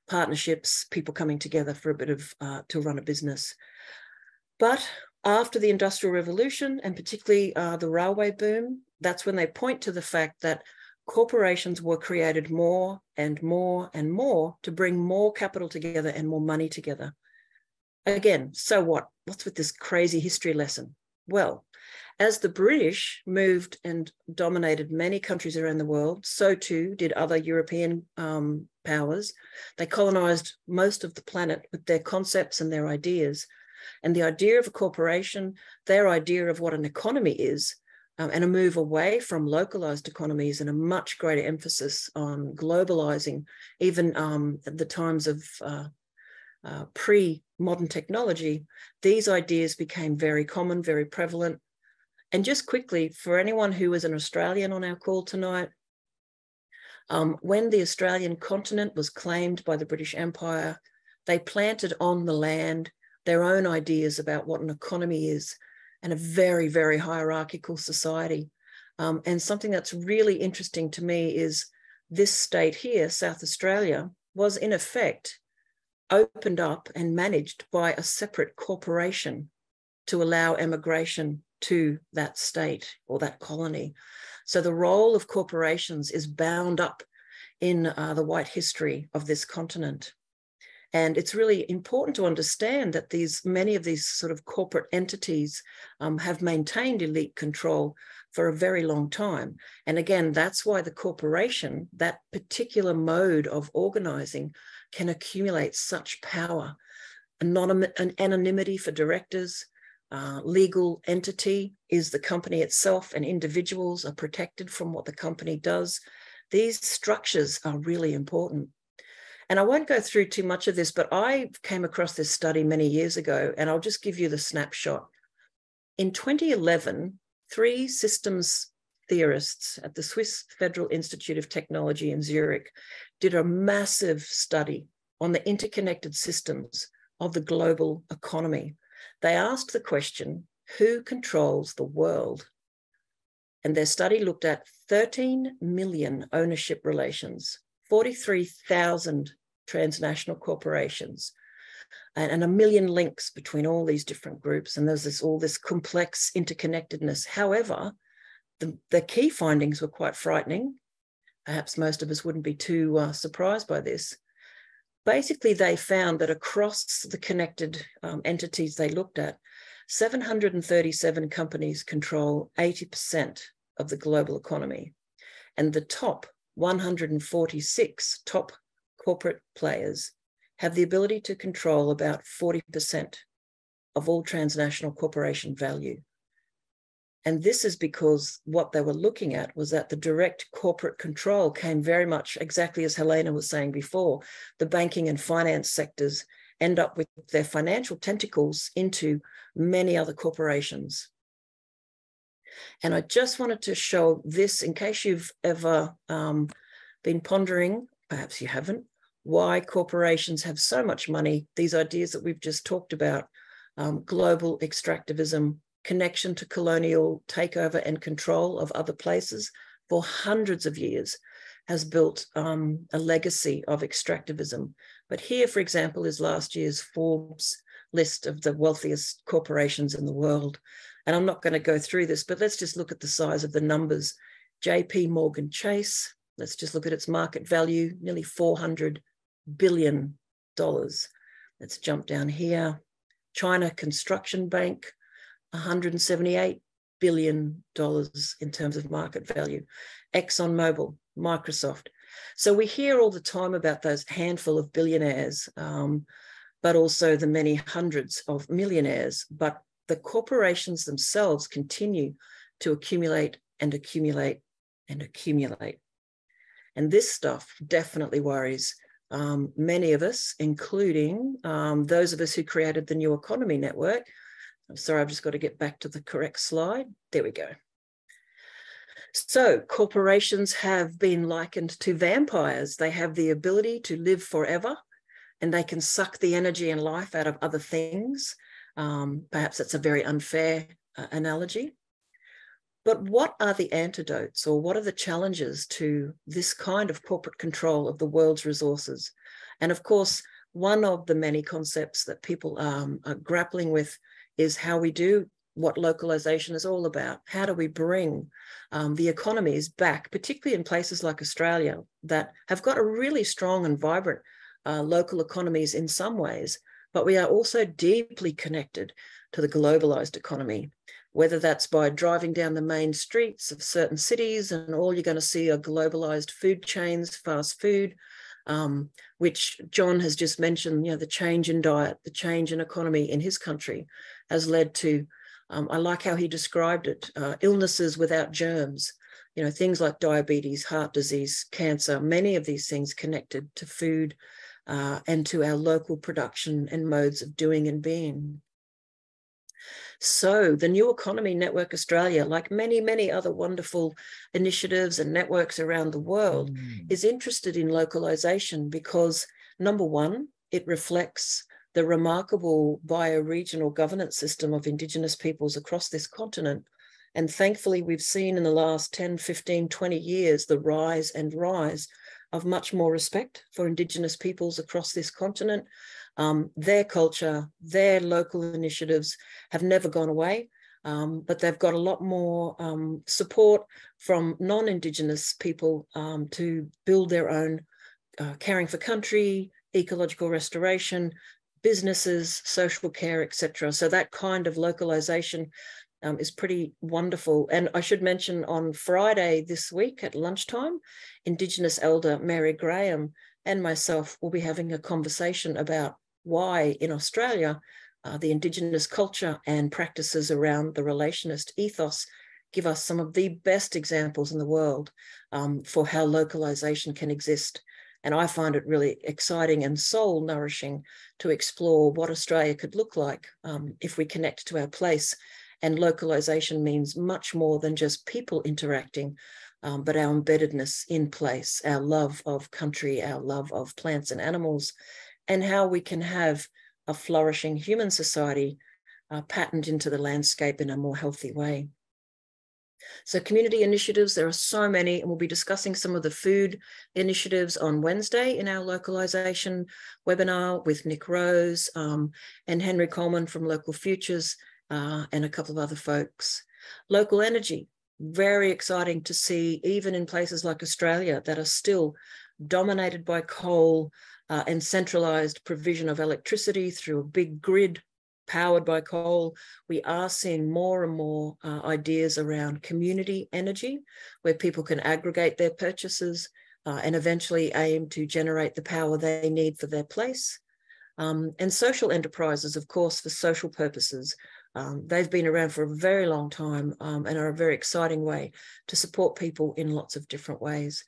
partnerships, people coming together for a bit of to run a business. But after the Industrial Revolution, and particularly the railway boom, that's when they point to the fact that corporations were created more and more and more to bring more capital together and more money together. Again, so what? What's with this crazy history lesson? Well, As the British moved and dominated many countries around the world, so too did other European powers. They colonized most of the planet with their concepts and their ideas. And the idea of a corporation, their idea of what an economy is, and a move away from localized economies and a much greater emphasis on globalizing, even at the times of pre-modern technology, these ideas became very common, very prevalent. And just quickly, for anyone who is an Australian on our call tonight, when the Australian continent was claimed by the British Empire, they planted on the land their own ideas about what an economy is, and a very, very hierarchical society. And something that's really interesting to me is this state here, South Australia, was in effect opened up and managed by a separate corporation to allow emigration to that state or that colony. So the role of corporations is bound up in the white history of this continent. And it's really important to understand that many of these sort of corporate entities have maintained elite control for a very long time. And again, that's why the corporation, that particular mode of organizing, can accumulate such power. Anonymity for directors, legal entity is the company itself, and individuals are protected from what the company does. These structures are really important. And I won't go through too much of this, but I came across this study many years ago, and I'll just give you the snapshot. In 2011, 3 systems theorists at the Swiss Federal Institute of Technology in Zurich did a massive study on the interconnected systems of the global economy. They asked the question, who controls the world? And their study looked at 13 million ownership relations, 43,000 transnational corporations, and 1 million links between all these different groups. And there's all this complex interconnectedness. However, the key findings were quite frightening. Perhaps most of us wouldn't be too surprised by this. Basically, they found that across the connected entities they looked at, 737 companies control 80% of the global economy. And the top 146 top corporate players have the ability to control about 40% of all transnational corporation value. And this is because what they were looking at was that the direct corporate control came very much exactly as Helena was saying before. The banking and finance sectors end up with their financial tentacles into many other corporations. And I just wanted to show this in case you've ever been pondering, perhaps you haven't, why corporations have so much money, these ideas that we've just talked about, global extractivism, connection to colonial takeover and control of other places for hundreds of years has built a legacy of extractivism. But here, for example, is last year's Forbes list of the wealthiest corporations in the world. And I'm not going to go through this, but let's just look at the size of the numbers. JP Morgan Chase, let's just look at its market value, nearly $400 billion. Let's jump down here. China Construction Bank, $178 billion in terms of market value. ExxonMobil, Microsoft. So we hear all the time about those handful of billionaires, but also the many hundreds of millionaires. But the corporations themselves continue to accumulate and accumulate and accumulate. And this stuff definitely worries many of us, including those of us who created the New Economy Network. I'm sorry, I've just got to get back to the correct slide. There we go. So corporations have been likened to vampires. They have the ability to live forever, and they can suck the energy and life out of other things. Perhaps that's a very unfair analogy. But what are the antidotes, or what are the challenges to this kind of corporate control of the world's resources? And of course, one of the many concepts that people are grappling with is how we do what localization is all about. How do we bring the economies back, particularly in places like Australia that have got a really strong and vibrant local economies in some ways, but we are also deeply connected to the globalized economy. whether that's by driving down the main streets of certain cities and all you're going to see are globalized food chains, fast food, which Jon has just mentioned, the change in diet, the change in economy in his country has led to, I like how he described it, illnesses without germs, things like diabetes, heart disease, cancer, many of these things connected to food and to our local production and modes of doing and being. So the New Economy Network Australia, like many, many other wonderful initiatives and networks around the world, is interested in localization because, number one, it reflects the remarkable bioregional governance system of Indigenous peoples across this continent. And thankfully, we've seen in the last 10, 15, 20 years, the rise of much more respect for Indigenous peoples across this continent. Their culture, their local initiatives have never gone away, but they've got a lot more support from non-Indigenous people to build their own caring for country, ecological restoration, businesses, social care, etc. So that kind of localization is pretty wonderful. And I should mention on Friday this week at lunchtime, Indigenous elder Mary Graham and myself will be having a conversation about why in Australia the Indigenous culture and practices around the relationist ethos give us some of the best examples in the world for how localization can exist. And I find it really exciting and soul nourishing to explore what Australia could look like if we connect to our place. And localization means much more than just people interacting, but our embeddedness in place, our love of country, our love of plants and animals, and how we can have a flourishing human society patterned into the landscape in a more healthy way. So community initiatives, there are so many, and we'll be discussing some of the food initiatives on Wednesday in our localization webinar with Nick Rose and Henry Coleman from Local Futures and a couple of other folks. Local energy, very exciting to see, even in places like Australia that are still dominated by coal and centralized provision of electricity through a big grid powered by coal. We are seeing more and more ideas around community energy, where people can aggregate their purchases and eventually aim to generate the power they need for their place. And social enterprises, of course, for social purposes. They've been around for a very long time and are a very exciting way to support people in lots of different ways.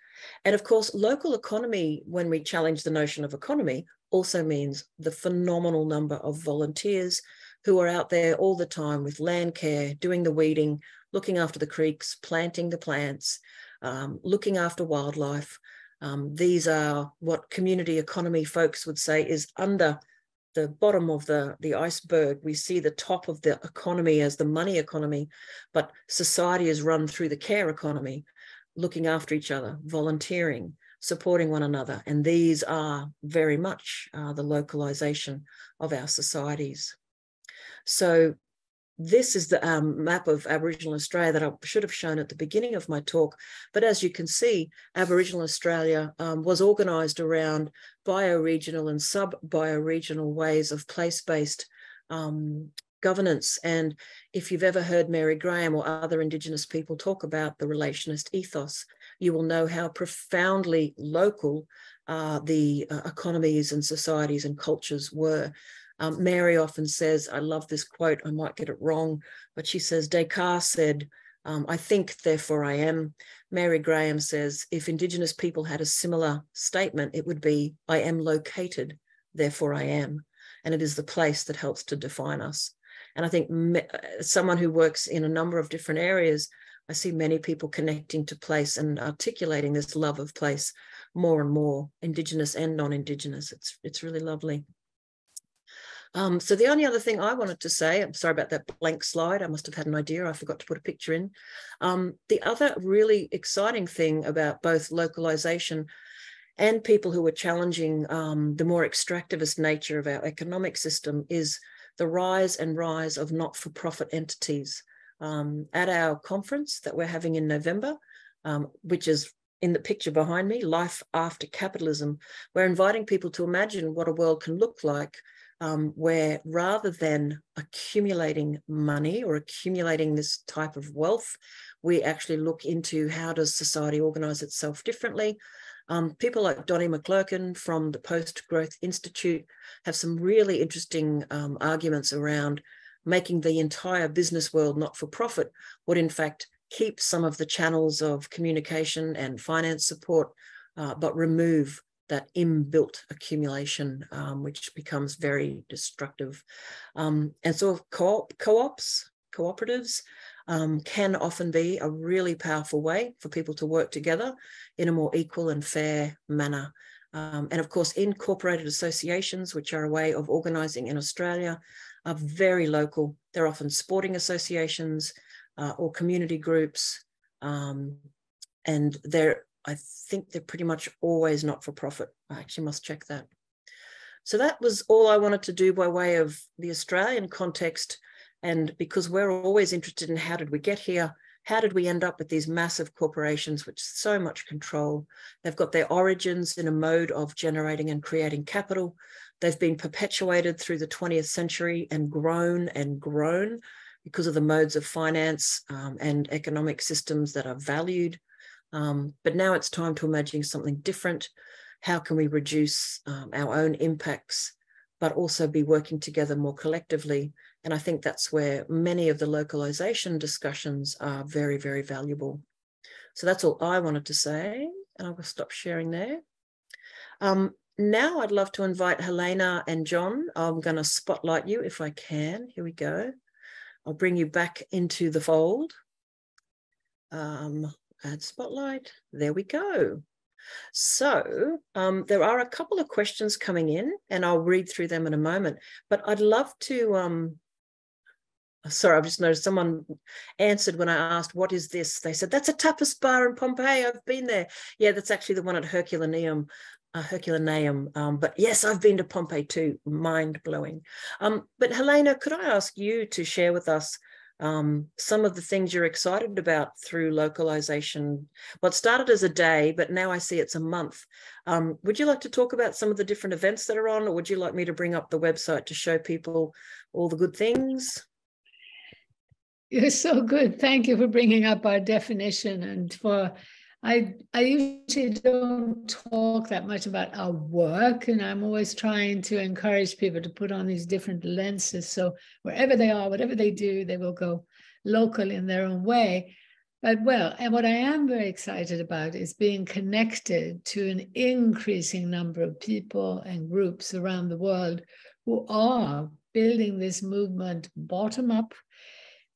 And of course, local economy, when we challenge the notion of economy, also means the phenomenal number of volunteers who are out there all the time with land care, doing the weeding, looking after the creeks, planting the plants, looking after wildlife. These are what community economy folks would say is under the bottom of the iceberg. We see the top of the economy as the money economy, but society is run through the care economy, looking after each other, volunteering, supporting one another. And these are very much the localization of our societies. So this is the map of Aboriginal Australia that I should have shown at the beginning of my talk. But as you can see, Aboriginal Australia was organised around bioregional and sub-bioregional ways of place-based governance. And if you've ever heard Mary Graham or other Indigenous people talk about the relationist ethos, you will know how profoundly local the economies and societies and cultures were. Mary often says, I love this quote, I might get it wrong, but she says, Descartes said, I think, therefore I am. Mary Graham says, if Indigenous people had a similar statement, it would be, I am located, therefore I am. And it is the place that helps to define us. And I think someone who works in a number of different areas, I see many people connecting to place and articulating this love of place more and more, Indigenous and non-Indigenous. It's really lovely. So the only other thing I wanted to say, I'm sorry about that blank slide. I must have had an idea. I forgot to put a picture in. The other really exciting thing about both localization and people who are challenging the more extractivist nature of our economic system is the rise of not-for-profit entities. At our conference that we're having in November, which is in the picture behind me, Life After Capitalism. We're inviting people to imagine what a world can look like where rather than accumulating money or accumulating this type of wealth, we actually look into how does society organize itself differently. People like Donnie McClurkin from the Post-Growth Institute have some really interesting arguments around making the entire business world not for profit would in fact keep some of the channels of communication and finance support, but remove that inbuilt accumulation, which becomes very destructive. And so cooperatives can often be a really powerful way for people to work together in a more equal and fair manner. And of course, incorporated associations, which are a way of organising in Australia, are very local. They're often sporting associations or community groups. And I think they're pretty much always not-for-profit. I actually must check that. So that was all I wanted to do by way of the Australian context. And because we're always interested in how did we get here? How did we end up with these massive corporations with so much control? They've got their origins in a mode of generating and creating capital. They've been perpetuated through the 20th century and grown because of the modes of finance and economic systems that are valued. But now it's time to imagine something different. How can we reduce our own impacts, but also be working together more collectively? And I think that's where many of the localization discussions are very, very valuable. So that's all I wanted to say, and I'll stop sharing there. Now I'd love to invite Helena and Jon. I'm going to spotlight you if I can. Here we go. I'll bring you back into the fold. Add spotlight. There we go. So there are a couple of questions coming in, and I'll read through them in a moment. But I'd love to... sorry, I've just noticed someone answered when I asked, what is this? They said, that's a tapas bar in Pompeii. I've been there. Yeah, that's actually the one at Herculaneum. But yes, I've been to Pompeii too. Mind-blowing. But Helena, could I ask you to share with us some of the things you're excited about through localization? Well, it started as a day, but now I see it's a month. Would you like to talk about some of the different events that are on, or would you like me to bring up the website to show people all the good things? You're so good. Thank you for bringing up our definition. And for, I usually don't talk that much about our work, and I'm always trying to encourage people to put on these different lenses. So wherever they are, whatever they do, they will go local in their own way. But and what I am very excited about is being connected to an increasing number of people and groups around the world who are building this movement bottom up.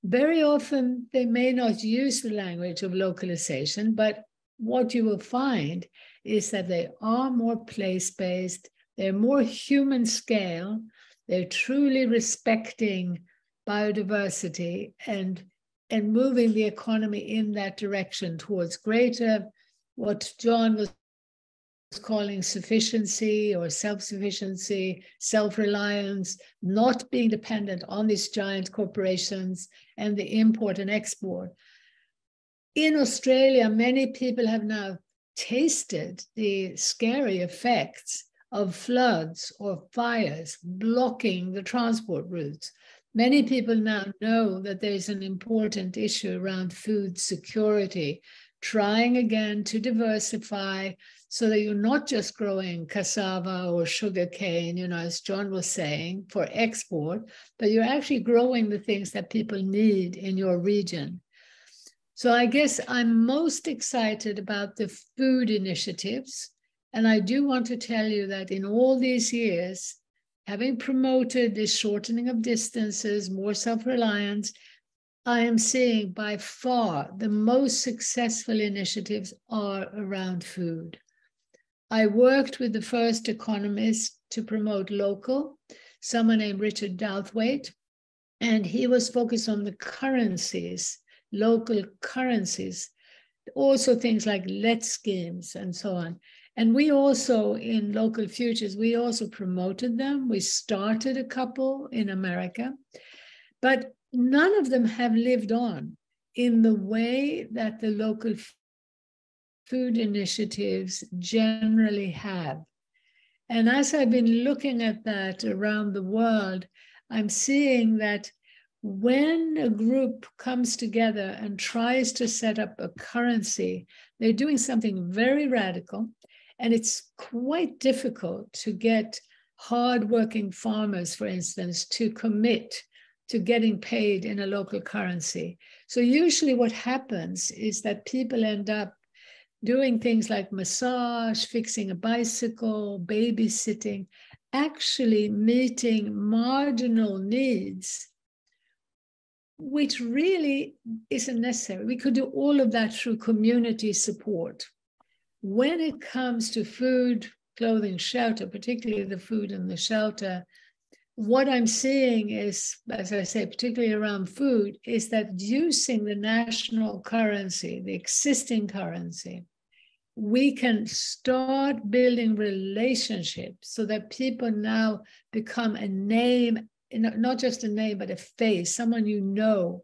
Very often, they may not use the language of localization, but what you will find is that they are more place-based, they're more human scale, they're truly respecting biodiversity and moving the economy in that direction towards greater, what Jon was calling sufficiency or self-sufficiency, self-reliance, not being dependent on these giant corporations and the import and export. In Australia, many people have now tasted the scary effects of floods or fires blocking the transport routes. Many people now know that there's an important issue around food security, trying again to diversify so that you're not just growing cassava or sugarcane, as Jon was saying, for export, but you're actually growing the things that people need in your region. So I guess I'm most excited about the food initiatives. And I do want to tell you that in all these years, having promoted this shortening of distances, more self-reliance, I am seeing by far the most successful initiatives are around food. I worked with the first economist to promote local, someone named Richard Douthwaite, and he was focused on the currencies, local currencies, also things like let schemes and so on. And we also, in Local Futures, we also promoted them. We started a couple in America, but none of them have lived on in the way that the Local food initiatives generally have. And as I've been looking at that around the world, I'm seeing that when a group comes together and tries to set up a currency, they're doing something very radical. And it's quite difficult to get hardworking farmers, for instance, to commit to getting paid in a local currency. So usually what happens is that people end up doing things like massage, fixing a bicycle, babysitting, actually meeting marginal needs, which really isn't necessary. We could do all of that through community support. When it comes to food, clothing, shelter, particularly the food and the shelter, what I'm seeing is, as I say, particularly around food, is that using the national currency, the existing currency, we can start building relationships so that people now become a name, not just a name, but a face, someone you know.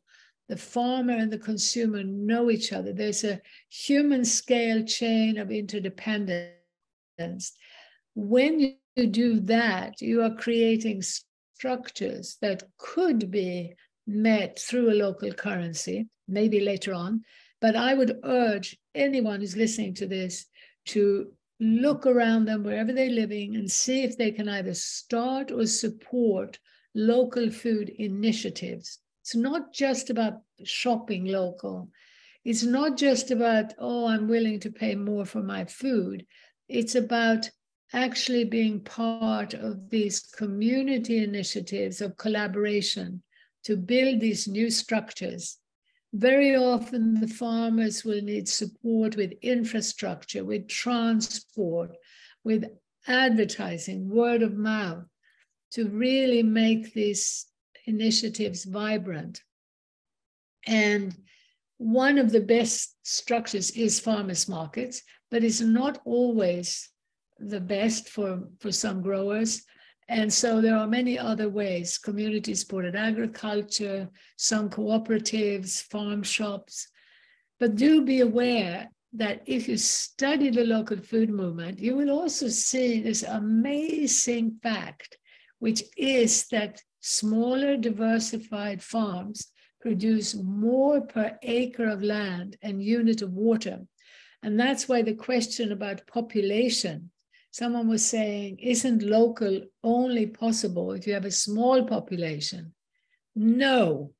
The farmer and the consumer know each other. There's a human scale chain of interdependence. When you do that, you are creating structures that could be met through a local currency, maybe later on. But I would urge anyone who's listening to this to look around them wherever they're living and see if they can either start or support local food initiatives. It's not just about shopping local. It's not just about, oh, I'm willing to pay more for my food. It's about actually being part of these community initiatives of collaboration to build these new structures. Very often the farmers will need support with infrastructure, with transport, with advertising, word of mouth, to really make these initiatives vibrant. And one of the best structures is farmers markets, but it's not always the best for some growers. And so there are many other ways: community-supported agriculture, some cooperatives, farm shops. But do be aware that if you study the local food movement, you will also see this amazing fact, which is that smaller diversified farms produce more per acre of land and unit of water. And that's why the question about population, someone was saying, isn't local only possible if you have a small population? No.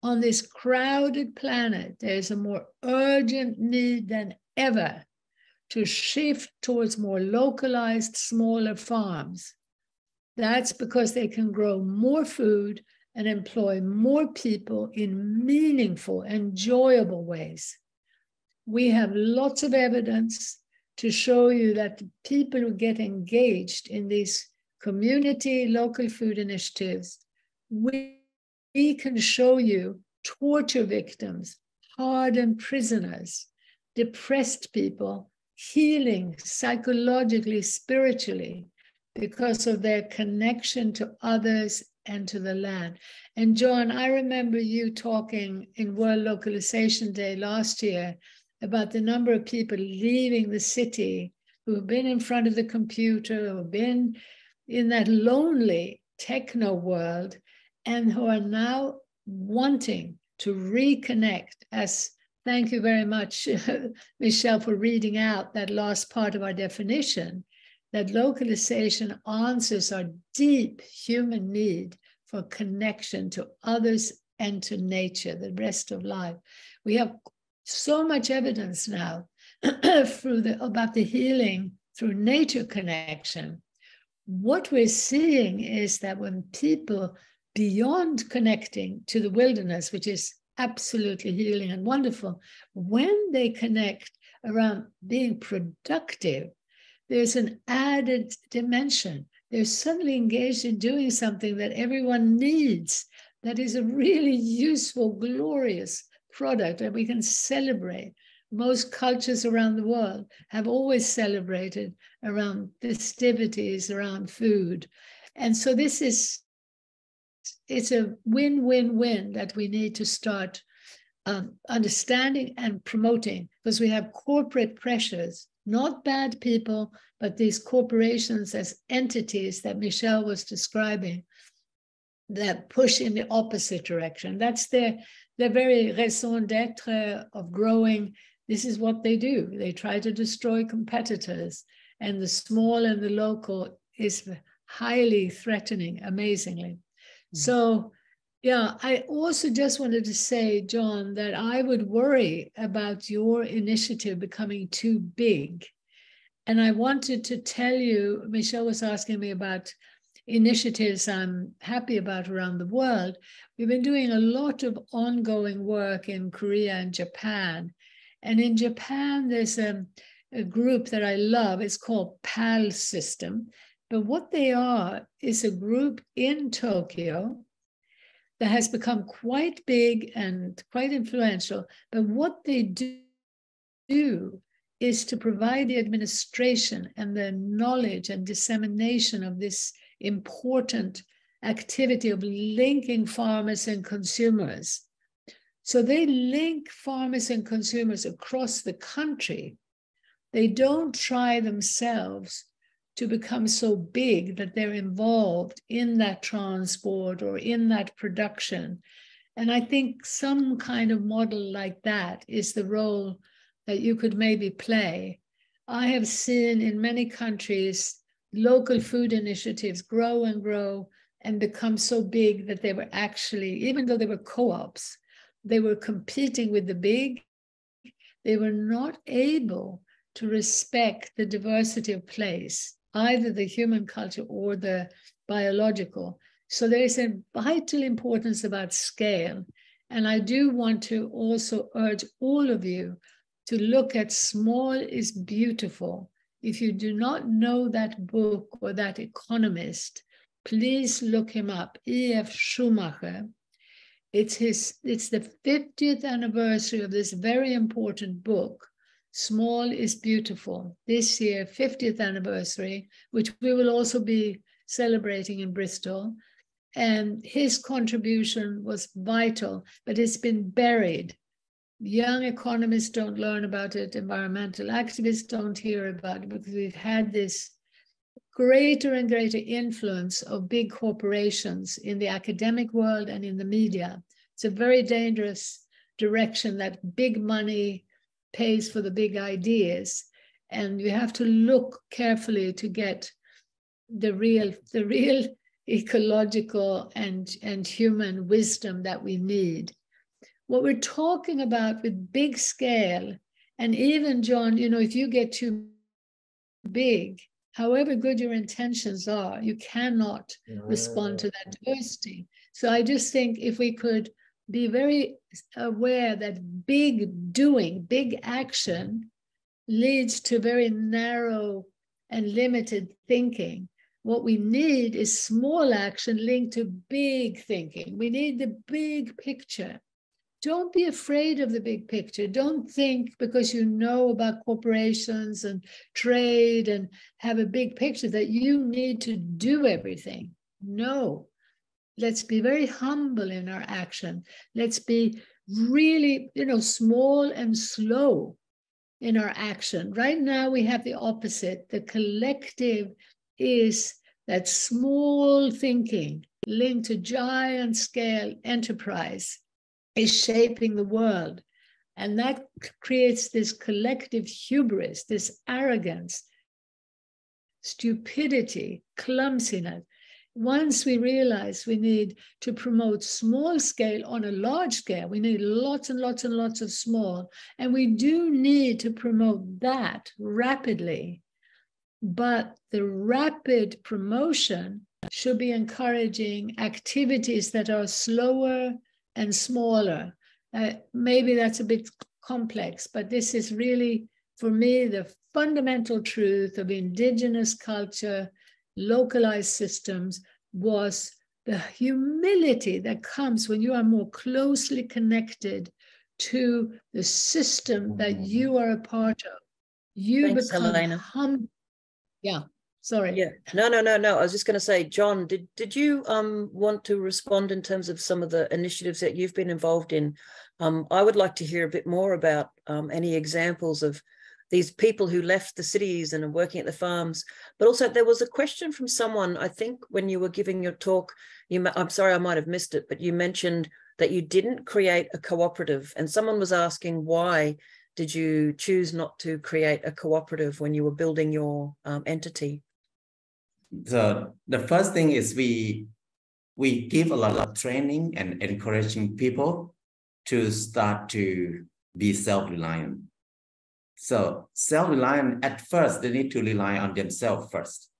On this crowded planet, there's a more urgent need than ever to shift towards more localized, smaller farms. That's because they can grow more food and employ more people in meaningful, enjoyable ways. We have lots of evidence to show you that the people who get engaged in these community local food initiatives, we can show you torture victims, hardened prisoners, depressed people, healing psychologically, spiritually, because of their connection to others and to the land. And Jon, I remember you talking in World Localization Day last year about the number of people leaving the city who have been in front of the computer, who have been in that lonely techno world, and who are now wanting to reconnect. As thank you very much, Michelle, for reading out that last part of our definition, that localization answers our deep human need for connection to others and to nature, the rest of life. We have so much evidence now about the healing through nature connection. What we're seeing is that when people, beyond connecting to the wilderness, which is absolutely healing and wonderful, when they connect around being productive, there's an added dimension. They're suddenly engaged in doing something that everyone needs, that is a really useful, glorious product that we can celebrate. Most cultures around the world have always celebrated around festivities, around food. And so it's a win-win-win that we need to start understanding and promoting, because we have corporate pressures, not bad people, but these corporations as entities that Michelle was describing that push in the opposite direction. That's their very raison d'etre of growing. This is what they do. They try to destroy competitors, and the small and the local is highly threatening, amazingly. So, yeah, I also just wanted to say, Jon, that I would worry about your initiative becoming too big. And I wanted to tell you, Michelle was asking me about initiatives I'm happy about around the world. We've been doing a lot of ongoing work in Korea and Japan. And in Japan, there's a group that I love. It's called PAL System. But what they are is a group in Tokyo that has become quite big and quite influential. But what they do is to provide the administration and the knowledge and dissemination of this important activity of linking farmers and consumers. So they link farmers and consumers across the country. They don't try themselves to become so big that they're involved in that transport or in that production. And I think some kind of model like that is the role that you could maybe play. I have seen in many countries local food initiatives grow and grow and become so big that they were actually, even though they were co-ops, they were competing with the big. They were not able to respect the diversity of place, either the human culture or the biological. So there is a vital importance about scale. And I do want to also urge all of you to look at Small is Beautiful. If you do not know that book or that economist, please look him up, E.F. Schumacher. It's the 50th anniversary of this very important book, Small is Beautiful. This year, 50th anniversary, which we will also be celebrating in Bristol. And his contribution was vital, but it's been buried. Young economists don't learn about it. Environmental activists don't hear about it because we've had this greater and greater influence of big corporations in the academic world and in the media. It's a very dangerous direction that big money pays for the big ideas. And you have to look carefully to get the real ecological and human wisdom that we need. What we're talking about with big scale, and even, Jon, if you get too big, however good your intentions are, you cannot respond to that diversity. So I just think if we could be very aware that big doing, big action leads to very narrow and limited thinking. What we need is small action linked to big thinking. We need the big picture. Don't be afraid of the big picture. Don't think because you know about corporations and trade and have a big picture that you need to do everything. No. Let's be very humble in our action. Let's be really, small and slow in our action. Right now, we have the opposite. The collective is that small thinking linked to giant scale enterprise is shaping the world. And that creates this collective hubris, this arrogance, stupidity, clumsiness. Once we realize we need to promote small scale on a large scale, we need lots and lots and lots of small, and we do need to promote that rapidly. But the rapid promotion should be encouraging activities that are slower and smaller. Maybe that's a bit complex, but this is really, for me, the fundamental truth of indigenous culture, localized systems, was the humility that comes when you are more closely connected to the system that you are a part of. You Thanks, become Helena. humble. Yeah, sorry. Yeah, no. I was just going to say, Jon, did you want to respond in terms of some of the initiatives that you've been involved in I would like to hear a bit more about any examples of these people who left the cities and are working at the farms. But also there was a question from someone, I think when you were giving your talk, I'm sorry, I might have missed it, but you mentioned that you didn't create a cooperative, and someone was asking, why did you choose not to create a cooperative when you were building your entity? So the first thing is we give a lot of training and encouraging people to start to be self-reliant. So self-reliant, at first, they need to rely on themselves first.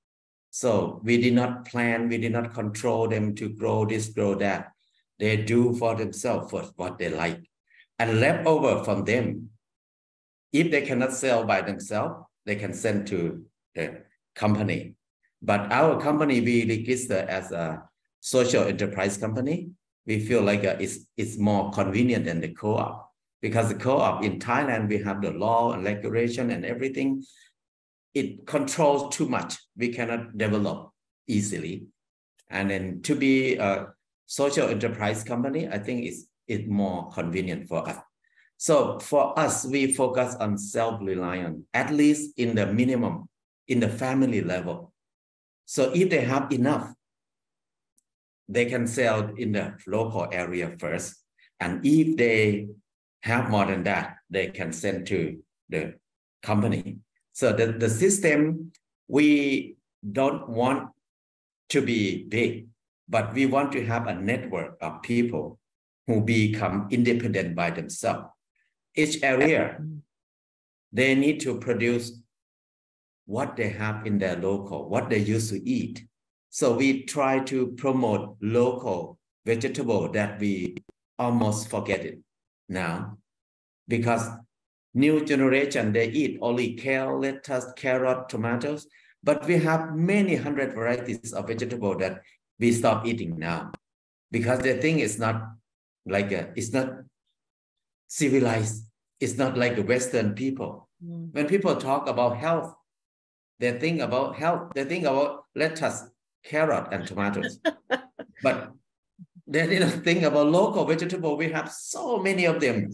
So we did not plan, we did not control them to grow this, grow that. They do for themselves first what they like. And left over from them, if they cannot sell by themselves, they can send to the company. But our company, we register as a social enterprise company. We feel like it's more convenient than the co-op. Because the co-op in Thailand, we have the law and regulation and everything. It controls too much. We cannot develop easily. And then to be a social enterprise company, I think it's more convenient for us. So for us, we focus on self-reliance, at least in the minimum, in the family level. So if they have enough, they can sell in the local area first. And if they have more than that, they can send to the company. So the system, we don't want to be big, but we want to have a network of people who become independent by themselves. Each area, they need to produce what they have in their local, what they used to eat. So we try to promote local vegetable that we almost forget it now, because new generation, they eat only kale, lettuce, carrot, tomatoes, but we have many hundred varieties of vegetable that we stop eating now, because they think it's not like it's not civilized. It's not like the Western people. When people talk about health, they think about health. They think about lettuce, carrot, and tomatoes. But they didn't think about local vegetable. We have so many of them.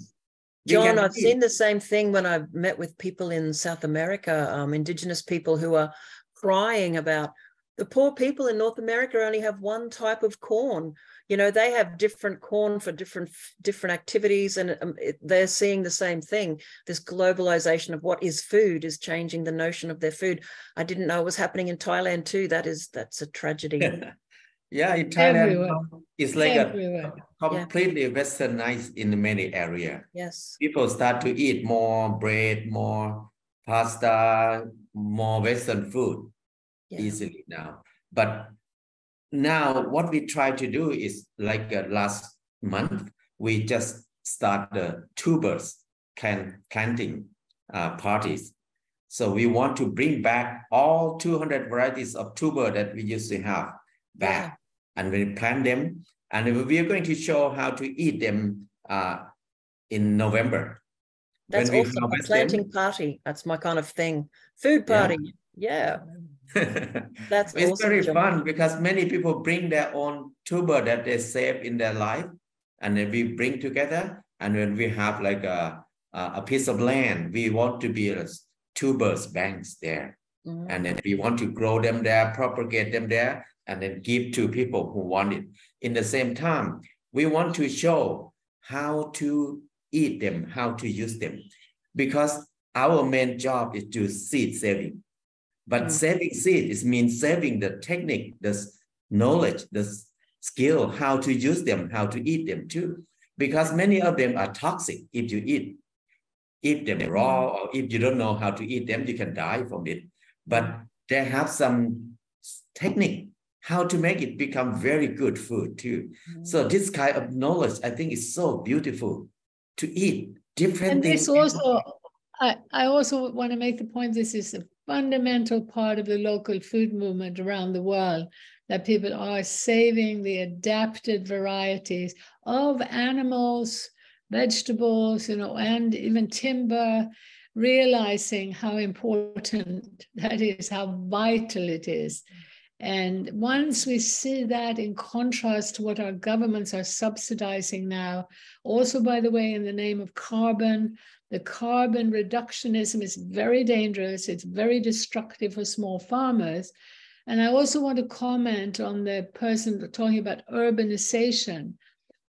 Jon, I've seen the same thing when I've met with people in South America, Indigenous people who are crying about the poor people in North America only have one type of corn. You know, they have different corn for different activities, and they're seeing the same thing. This globalization of what is food is changing the notion of their food. I didn't know it was happening in Thailand too. That's a tragedy. Yeah, in Thailand, Everywhere. it's like Everywhere. completely westernized in many areas. Yes. People start to eat more bread, more pasta, more Western food easily now. But now what we try to do is, like last month, we just start the tubers planting parties. So we want to bring back all 200 varieties of tuber that we used to have back, and we plant them, and we are going to show how to eat them in November. That's awesome. A planting party. That's my kind of thing. Food party. Yeah. That's it's awesome, very Jon. fun, because many people bring their own tuber that they save in their life, and then we bring together. And when we have like a piece of land, we want to be tubers banks there. And then we want to grow them there, propagate them there, and then give to people who want it. In the same time, we want to show how to eat them, how to use them, because our main job is to seed saving. But saving seed means saving the technique, the knowledge, the skill, how to use them, how to eat them too. Because many of them are toxic if you eat them raw, or if you don't know how to eat them, you can die from it. But they have some technique how to make it become very good food too. So this kind of knowledge, I think, is so beautiful to eat different things. This also, I also want to make the point, this is a fundamental part of the local food movement around the world, that people are saving the adapted varieties of animals, vegetables, and even timber, realizing how important that is, how vital it is. And once we see that in contrast to what our governments are subsidizing now, also, by the way, in the name of carbon, the carbon reductionism is very dangerous. It's very destructive for small farmers. And I also want to comment on the person talking about urbanization.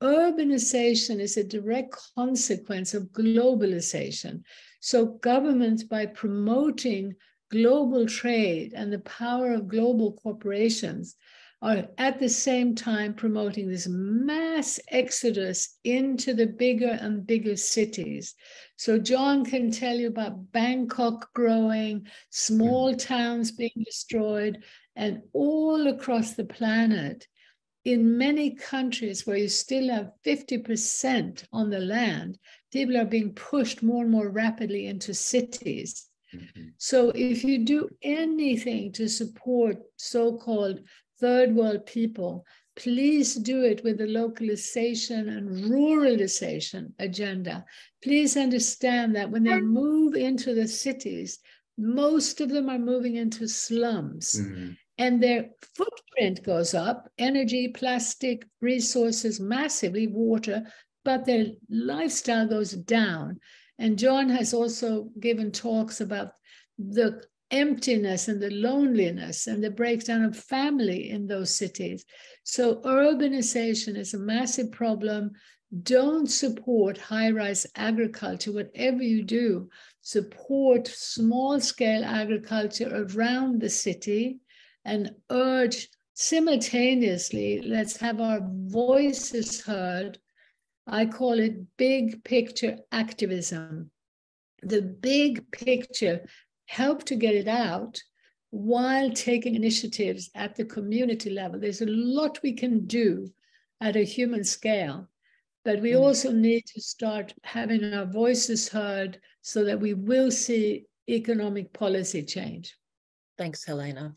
Urbanization is a direct consequence of globalization. So governments, by promoting global trade and the power of global corporations, are at the same time promoting this mass exodus into the bigger and bigger cities. So Jon can tell you about Bangkok growing, small towns being destroyed, and all across the planet, in many countries where you still have 50% on the land, people are being pushed more and more rapidly into cities. So if you do anything to support so-called third world people, please do it with the localization and ruralization agenda. Please understand that when they move into the cities, most of them are moving into slums. And their footprint goes up, energy, plastic, resources, massively, water, but their lifestyle goes down. And Jon has also given talks about the emptiness and the loneliness and the breakdown of family in those cities. So urbanization is a massive problem. Don't support high-rise agriculture. Whatever you do, support small-scale agriculture around the city and urge simultaneously, let's have our voices heard. I call it big picture activism. The big picture, help to get it out while taking initiatives at the community level. There's a lot we can do at a human scale, but we also need to start having our voices heard so that we will see economic policy change. Thanks, Helena.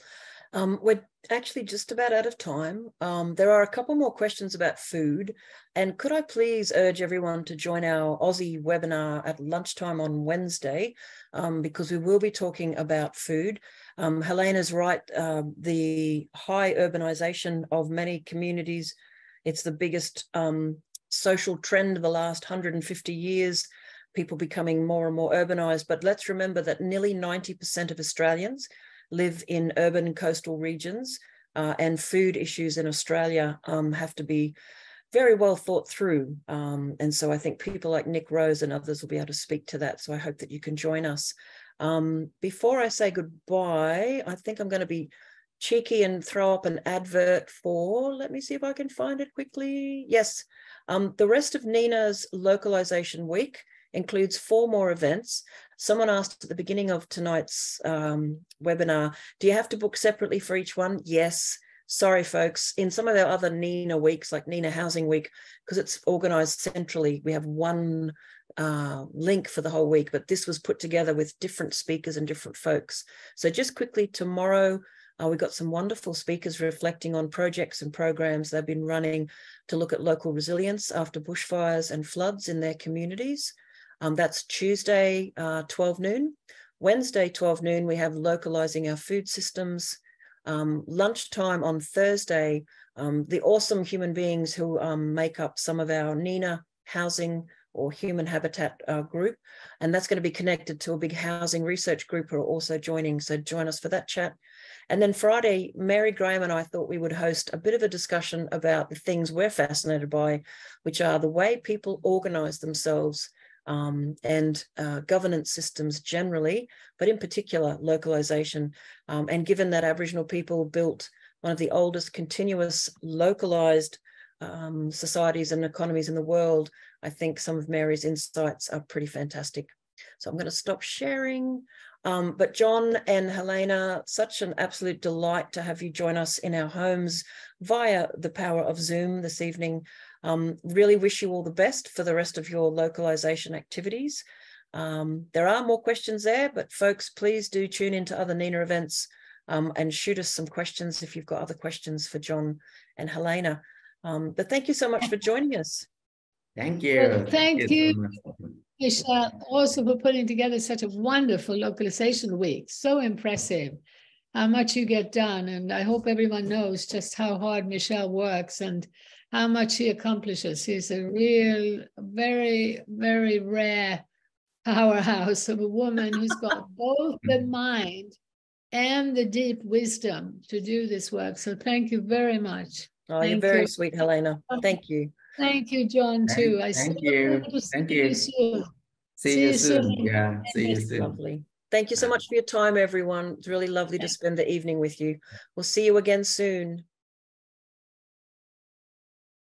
We're actually just about out of time. There are a couple more questions about food. And could I please urge everyone to join our Aussie webinar at lunchtime on Wednesday, because we will be talking about food. Helena's right, the high urbanization of many communities, it's the biggest social trend of the last 150 years, people becoming more and more urbanized. But let's remember that nearly 90% of Australians live in urban and coastal regions, and food issues in Australia have to be very well thought through. And so I think people like Nick Rose and others will be able to speak to that. So I hope that you can join us. Before I say goodbye, I think I'm going to be cheeky and throw up an advert for, let me see if I can find it quickly. Yes, the rest of NENA's Localization Week includes 4 more events. Someone asked at the beginning of tonight's webinar, do you have to book separately for each one? Yes. Sorry, folks. In some of our other NENA weeks, like NENA Housing Week, because it's organized centrally, we have one link for the whole week, but this was put together with different speakers and different folks. So just quickly, tomorrow, we've got some wonderful speakers reflecting on projects and programs they've been running to look at local resilience after bushfires and floods in their communities. That's Tuesday, 12 noon. Wednesday, 12 noon, we have Localizing Our Food Systems. Lunchtime on Thursday, the awesome human beings who make up some of our NENA housing or human habitat group. And that's going to be connected to a big housing research group who are also joining. So join us for that chat. And then Friday, Mary Graham and I thought we would host a bit of a discussion about the things we're fascinated by, which are the way people organize themselves and governance systems generally, but in particular localization. And given that Aboriginal people built one of the oldest continuous localized societies and economies in the world, I think some of Mary's insights are pretty fantastic. So I'm going to stop sharing. But Jon and Helena, such an absolute delight to have you join us in our homes via the power of Zoom this evening. Really wish you all the best for the rest of your localization activities. There are more questions there, but folks, please do tune into other NENA events and shoot us some questions if you've got other questions for Jon and Helena. But thank you so much for joining us. Thank you. Well, thank you, So much. Michelle, also for putting together such a wonderful localization week. So impressive. how much you get done. And I hope everyone knows just how hard Michelle works and how much she accomplishes. She's a real, very, very rare powerhouse of a woman who's got both the mind and the deep wisdom to do this work. So thank you very much. Oh, you're very sweet, Helena. Thank you. Thank you, Jon, too. Thank you. Thank you. See you soon. Yeah, see you soon. Lovely. Thank you so much for your time, everyone. It's really lovely to spend the evening with you. We'll see you again soon.